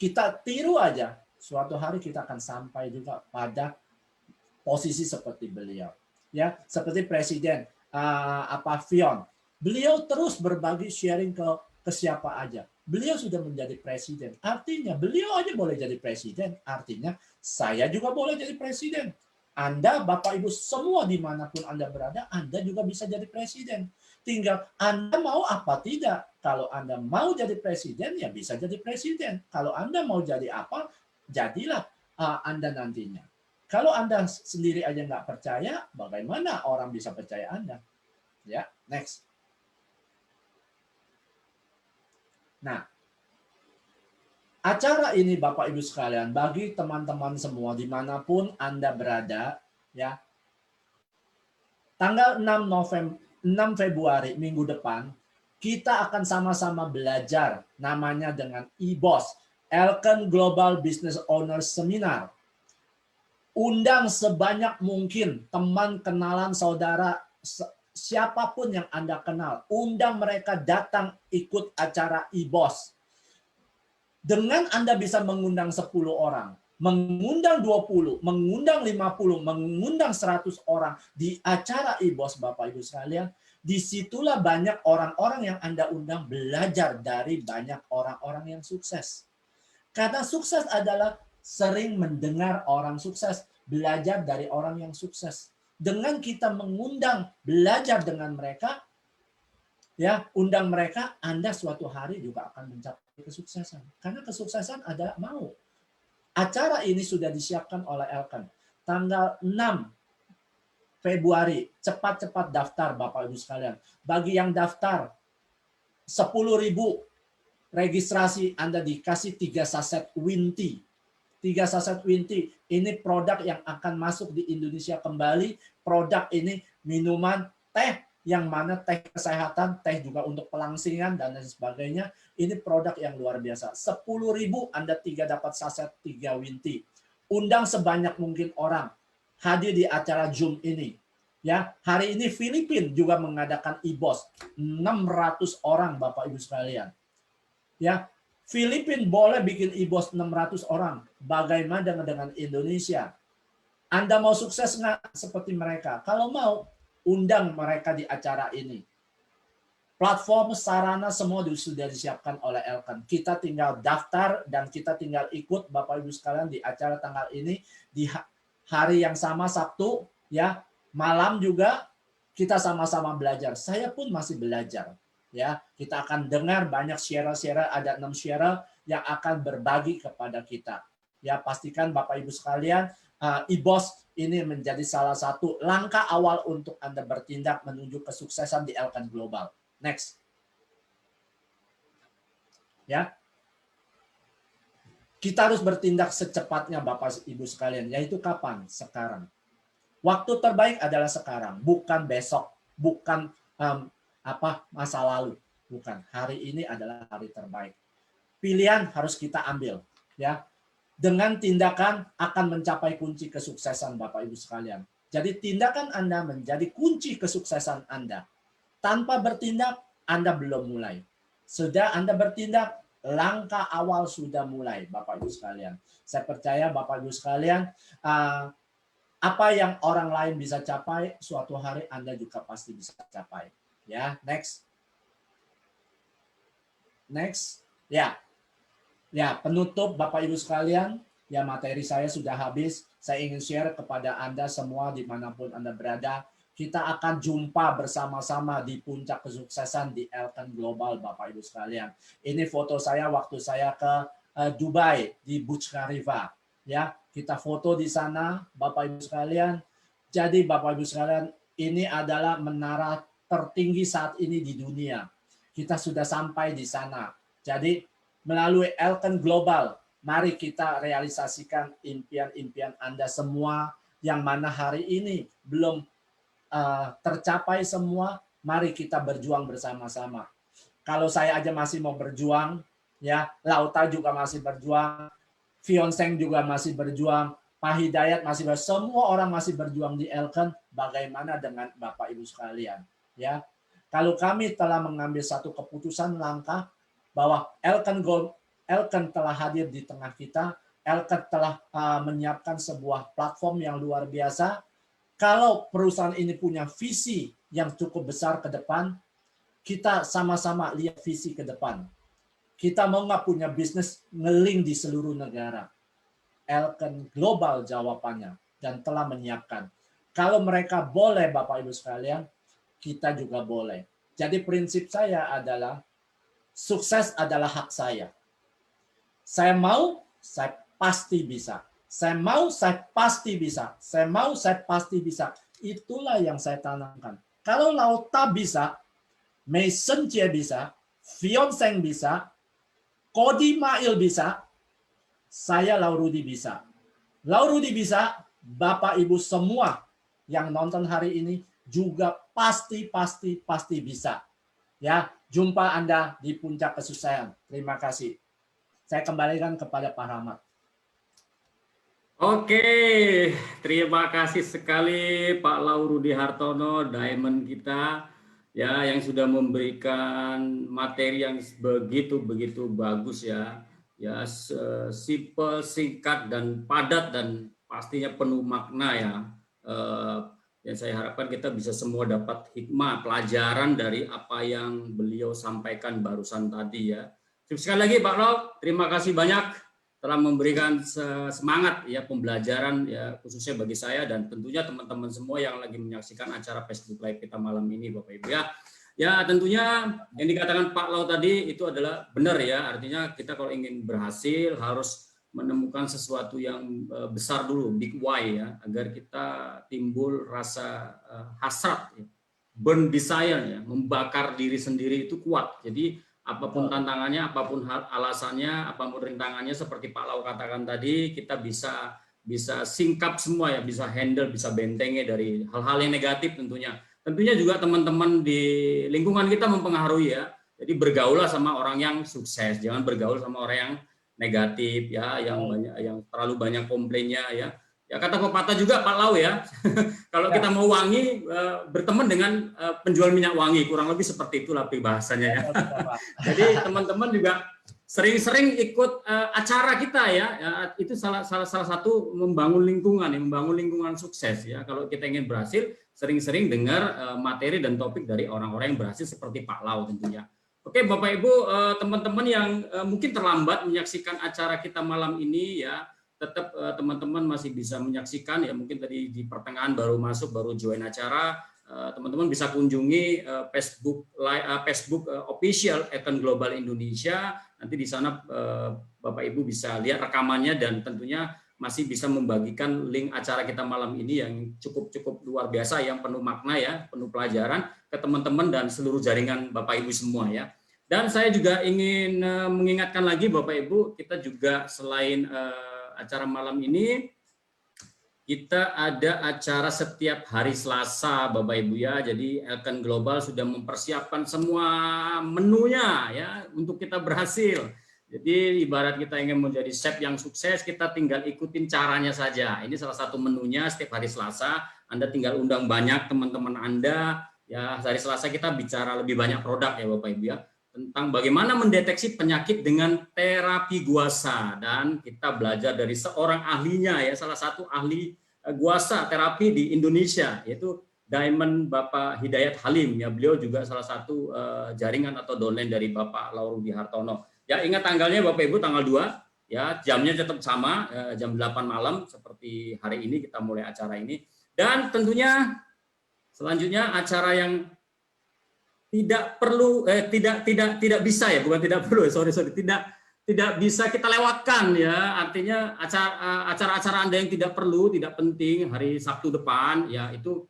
Kita tiru aja. Suatu hari kita akan sampai juga pada posisi seperti beliau. Ya, seperti Presiden Fion. Beliau terus berbagi sharing ke siapa aja. Beliau sudah menjadi presiden. Artinya beliau aja boleh jadi presiden. Artinya saya juga boleh jadi presiden. Anda, Bapak Ibu semua dimanapun Anda berada, Anda juga bisa jadi presiden. Tinggal Anda mau apa tidak. Kalau Anda mau jadi presiden, ya bisa jadi presiden. Kalau Anda mau jadi apa, jadilah Anda nantinya. Kalau Anda sendiri aja nggak percaya, bagaimana orang bisa percaya Anda? Ya, next. Nah, acara ini Bapak Ibu sekalian, bagi teman-teman semua dimanapun Anda berada, ya, tanggal 6 Februari minggu depan, kita akan sama-sama belajar namanya dengan EBOS, Elkan Global Business Owners Seminar. Undang sebanyak mungkin teman, kenalan, saudara, siapapun yang Anda kenal. Undang mereka datang ikut acara EBOS. Dengan Anda bisa mengundang 10 orang, mengundang 20, mengundang 50, mengundang 100 orang di acara EBOS Bapak Ibu sekalian, disitulah banyak orang-orang yang Anda undang belajar dari banyak orang-orang yang sukses. Karena sukses adalah sering mendengar orang sukses, belajar dari orang yang sukses. Dengan kita mengundang, belajar dengan mereka, ya, undang mereka, Anda suatu hari juga akan mencapai kesuksesan. Karena kesuksesan adalah mau. Acara ini sudah disiapkan oleh Elkan. Tanggal 6 Februari, cepat-cepat daftar Bapak Ibu sekalian. Bagi yang daftar, 10.000 registrasi Anda dikasih 3 saset Winty. 3 saset Winty. Ini produk yang akan masuk di Indonesia kembali. Produk ini minuman teh, yang mana teh kesehatan, teh juga untuk pelangsingan dan lain sebagainya. Ini produk yang luar biasa. 10.000 Anda 3 dapat saset 3 Winty. Undang sebanyak mungkin orang hadir di acara Zoom ini. Ya, hari ini Filipina juga mengadakan EBOS. 600 orang Bapak Ibu sekalian. Ya, Filipina boleh bikin EBOS 600 orang. Bagaimana dengan Indonesia? Anda mau sukses nggak seperti mereka? Kalau mau, undang mereka di acara ini. Platform, sarana semua sudah disiapkan oleh Elkan. Kita tinggal daftar dan kita tinggal ikut Bapak Ibu sekalian di acara tanggal ini di hari yang sama Sabtu ya, malam juga kita sama-sama belajar. Saya pun masih belajar ya. Kita akan dengar banyak share-share, ada 6 share yang akan berbagi kepada kita. Ya, pastikan Bapak Ibu sekalian, IBOS ini menjadi salah satu langkah awal untuk Anda bertindak menuju kesuksesan di Elkan Global. Next. Ya. Kita harus bertindak secepatnya Bapak Ibu sekalian, yaitu kapan? Sekarang. Waktu terbaik adalah sekarang, bukan besok, bukan masa lalu, bukan. Hari ini adalah hari terbaik. Pilihan harus kita ambil, ya. Dengan tindakan akan mencapai kunci kesuksesan Bapak Ibu sekalian. Jadi tindakan Anda menjadi kunci kesuksesan Anda. Tanpa bertindak, Anda belum mulai. Sudah Anda bertindak, langkah awal sudah mulai, Bapak Ibu sekalian. Saya percaya Bapak Ibu sekalian, apa yang orang lain bisa capai, suatu hari Anda juga pasti bisa capai. Ya, next. Next. Ya, penutup Bapak Ibu sekalian, ya materi saya sudah habis. Saya ingin share kepada Anda semua dimanapun Anda berada. Kita akan jumpa bersama-sama di puncak kesuksesan di Elkan Global, Bapak Ibu sekalian. Ini foto saya waktu saya ke Dubai di Burj Khalifa. Ya, kita foto di sana, Bapak Ibu sekalian. Jadi Bapak Ibu sekalian, ini adalah menara tertinggi saat ini di dunia. Kita sudah sampai di sana. Jadi melalui Elkan Global, mari kita realisasikan impian-impian Anda semua yang mana hari ini belum tercapai semua. Mari kita berjuang bersama-sama. Kalau saya aja masih mau berjuang, ya, Lauta juga masih berjuang, Fionseng juga masih berjuang, Pak Hidayat masih berjuang, semua orang masih berjuang di Elkan. Bagaimana dengan Bapak Ibu sekalian? Ya, kalau kami telah mengambil satu keputusan langkah bahwa Elkan telah hadir di tengah kita, Elkan telah menyiapkan sebuah platform yang luar biasa. Kalau perusahaan ini punya visi yang cukup besar ke depan, kita sama-sama lihat visi ke depan. Kita mau nggak punya bisnis ngeling di seluruh negara? Elkan Global jawabannya dan telah menyiapkan. Kalau mereka boleh, Bapak Ibu sekalian, kita juga boleh. Jadi prinsip saya adalah sukses adalah hak saya. Saya mau, saya pasti bisa. Saya mau, saya pasti bisa. Saya mau, saya pasti bisa. Itulah yang saya tanamkan. Kalau Lauta bisa, Mei Senjie bisa, Fionseng bisa, Kodi Mail bisa, saya Laurudi bisa. Laurudi bisa, Bapak Ibu semua yang nonton hari ini juga pasti bisa. Ya, jumpa Anda di puncak kesuksesan. Terima kasih. Saya kembalikan kepada Pak Rahmat. Oke, terima kasih sekali Pak Laurudi Hartono, Diamond kita, ya, yang sudah memberikan materi yang begitu bagus ya, simple, singkat dan padat dan pastinya penuh makna ya. Dan saya harapkan kita bisa semua dapat hikmah, pelajaran dari apa yang beliau sampaikan barusan tadi ya. Sekali lagi Pak Lau, terima kasih banyak telah memberikan semangat ya pembelajaran ya khususnya bagi saya dan tentunya teman-teman semua yang lagi menyaksikan acara Facebook Live kita malam ini Bapak Ibu ya. Ya tentunya yang dikatakan Pak Lau tadi itu adalah benar ya, artinya kita kalau ingin berhasil harus menemukan sesuatu yang besar dulu, big why ya, agar kita timbul rasa hasrat ya, burn desire ya, membakar diri sendiri itu kuat. Jadi apapun tantangannya, apapun alasannya, apapun rintangannya seperti Pak Lau katakan tadi, kita bisa singkap semua ya, bisa handle, bisa bentengi dari hal-hal yang negatif tentunya. Tentunya juga teman-teman di lingkungan kita mempengaruhi ya. Jadi bergaullah sama orang yang sukses, jangan bergaul sama orang yang negatif ya, yang terlalu banyak komplainnya ya. Ya kata pepatah juga Pak Lau ya, kalau kita mau wangi berteman dengan penjual minyak wangi, kurang lebih seperti itulah bahasanya ya. Jadi teman-teman juga sering-sering ikut acara kita ya. Itu salah satu membangun lingkungan, membangun lingkungan sukses ya. Kalau kita ingin berhasil, sering-sering dengar materi dan topik dari orang-orang yang berhasil seperti Pak Lau tentunya. Oke, Bapak Ibu, teman-teman yang mungkin terlambat menyaksikan acara kita malam ini ya, tetap teman-teman masih bisa menyaksikan ya, mungkin tadi di pertengahan baru masuk, baru join acara, teman-teman bisa kunjungi Facebook official Elken Global Indonesia. Nanti di sana Bapak Ibu bisa lihat rekamannya dan tentunya masih bisa membagikan link acara kita malam ini yang cukup luar biasa, yang penuh makna ya, penuh pelajaran ke teman-teman dan seluruh jaringan Bapak Ibu semua ya. Dan saya juga ingin mengingatkan lagi Bapak Ibu, kita juga selain acara malam ini, kita ada acara setiap hari Selasa Bapak Ibu ya. Jadi Elken Global sudah mempersiapkan semua menunya ya untuk kita berhasil. Jadi ibarat kita ingin menjadi chef yang sukses, kita tinggal ikutin caranya saja. Ini salah satu menunya setiap hari Selasa. Anda tinggal undang banyak teman-teman Anda ya. Hari Selasa kita bicara lebih banyak produk ya Bapak Ibu ya, tentang bagaimana mendeteksi penyakit dengan terapi guasa, dan kita belajar dari seorang ahlinya ya, salah satu ahli guasa terapi di Indonesia, yaitu Diamond Bapak Hidayat Halim ya. Beliau juga salah satu jaringan atau downline dari Bapak Lau Rudi Hartono. Ya, ingat tanggalnya Bapak Ibu, tanggal 2 ya, jamnya tetap sama jam 8 malam seperti hari ini kita mulai acara ini. Dan tentunya selanjutnya acara yang tidak perlu tidak bisa ya, bukan tidak perlu, sorry tidak bisa kita lewatkan ya. Artinya acara-acara Anda yang tidak perlu, tidak penting hari Sabtu depan ya, itu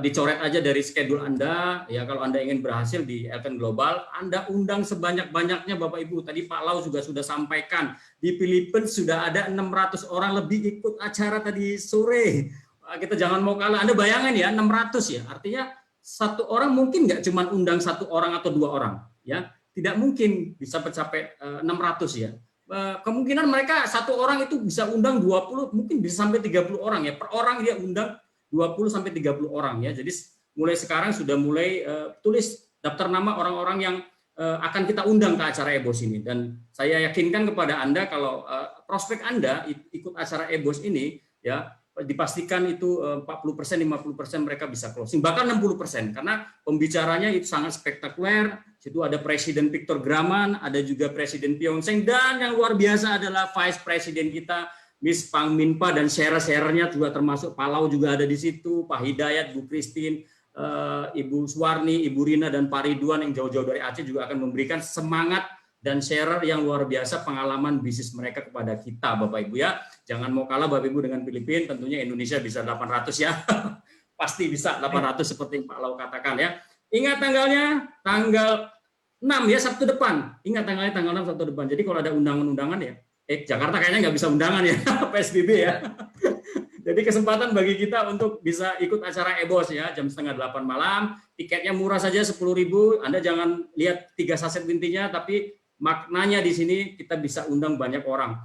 dicoret aja dari schedule Anda ya. Kalau Anda ingin berhasil di Elken Global, Anda undang sebanyak-banyaknya Bapak Ibu. Tadi Pak Lau juga sudah sampaikan, di Filipina sudah ada 600 orang lebih ikut acara tadi sore. Kita jangan mau kalah. Anda bayangin ya, 600 ya, artinya satu orang mungkin nggak cuma undang satu orang atau dua orang ya, tidak mungkin bisa mencapai 600 ya. Kemungkinan mereka satu orang itu bisa undang 20, mungkin bisa sampai 30 orang ya, per orang dia undang 20 sampai 30 orang ya. Jadi mulai sekarang sudah mulai tulis daftar nama orang-orang yang akan kita undang ke acara EBOS ini, dan saya yakinkan kepada Anda kalau prospek Anda ikut acara EBOS ini ya, dipastikan itu 40%, 50% mereka bisa closing, bahkan 60%, karena pembicaranya itu sangat spektakuler. Situ ada Presiden Victor Graman, ada juga Presiden Pyongseng, dan yang luar biasa adalah Vice Presiden kita Miss Pang Minpa, dan share-sharernya juga termasuk Pak Lau juga ada di situ, Pak Hidayat, Bu Christine, Ibu Suwarni, Ibu Rina, dan Pak Ridwan yang jauh-jauh dari Aceh juga akan memberikan semangat dan sharer yang luar biasa pengalaman bisnis mereka kepada kita Bapak Ibu ya. Jangan mau kalah Bapak Ibu dengan Filipina, tentunya Indonesia bisa 800 ya. Pasti bisa 800 seperti yang Pak Lau katakan ya. Ingat tanggalnya, tanggal 6 ya, Sabtu depan. Ingat tanggalnya tanggal 6 Sabtu depan. Jadi kalau ada undangan-undangan ya, Jakarta kayaknya nggak bisa undangan ya, PSBB ya. Jadi kesempatan bagi kita untuk bisa ikut acara EBOS ya, jam setengah 8 malam. Tiketnya murah saja 10.000. Anda jangan lihat 3 saset intinya, tapi maknanya di sini kita bisa undang banyak orang.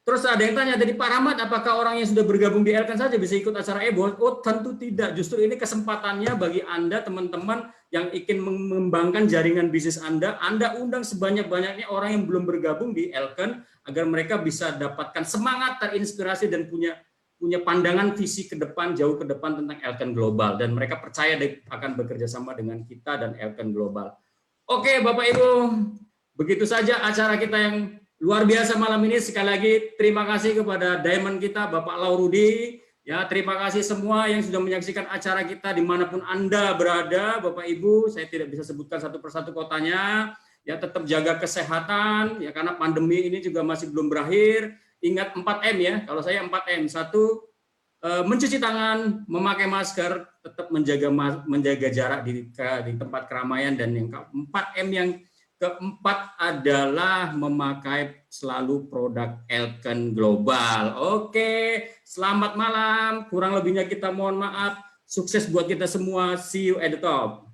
Terus ada yang tanya dari Pak Rahmat, apakah orang yang sudah bergabung di Elken saja bisa ikut acara EBOS? Oh tentu tidak, justru ini kesempatannya bagi Anda teman-teman yang ingin mengembangkan jaringan bisnis Anda. Anda undang sebanyak-banyaknya orang yang belum bergabung di Elken agar mereka bisa dapatkan semangat, terinspirasi, dan punya pandangan visi ke depan, jauh ke depan tentang Elken Global, dan mereka percaya akan bekerja sama dengan kita dan Elken Global. Oke Bapak Ibu, begitu saja acara kita yang luar biasa malam ini. Sekali lagi terima kasih kepada Diamond kita Bapak Lau Rudi ya. Terima kasih semua yang sudah menyaksikan acara kita dimanapun Anda berada Bapak Ibu. Saya tidak bisa sebutkan satu persatu kotanya ya. Tetap jaga kesehatan ya, karena pandemi ini juga masih belum berakhir. Ingat 4M ya, kalau saya 4M. 1, mencuci tangan, memakai masker, tetap menjaga jarak di tempat keramaian, dan yang 4M yang keempat adalah memakai selalu produk Elken Global. Oke, selamat malam. Kurang lebihnya kita mohon maaf. Sukses buat kita semua. See you at the top.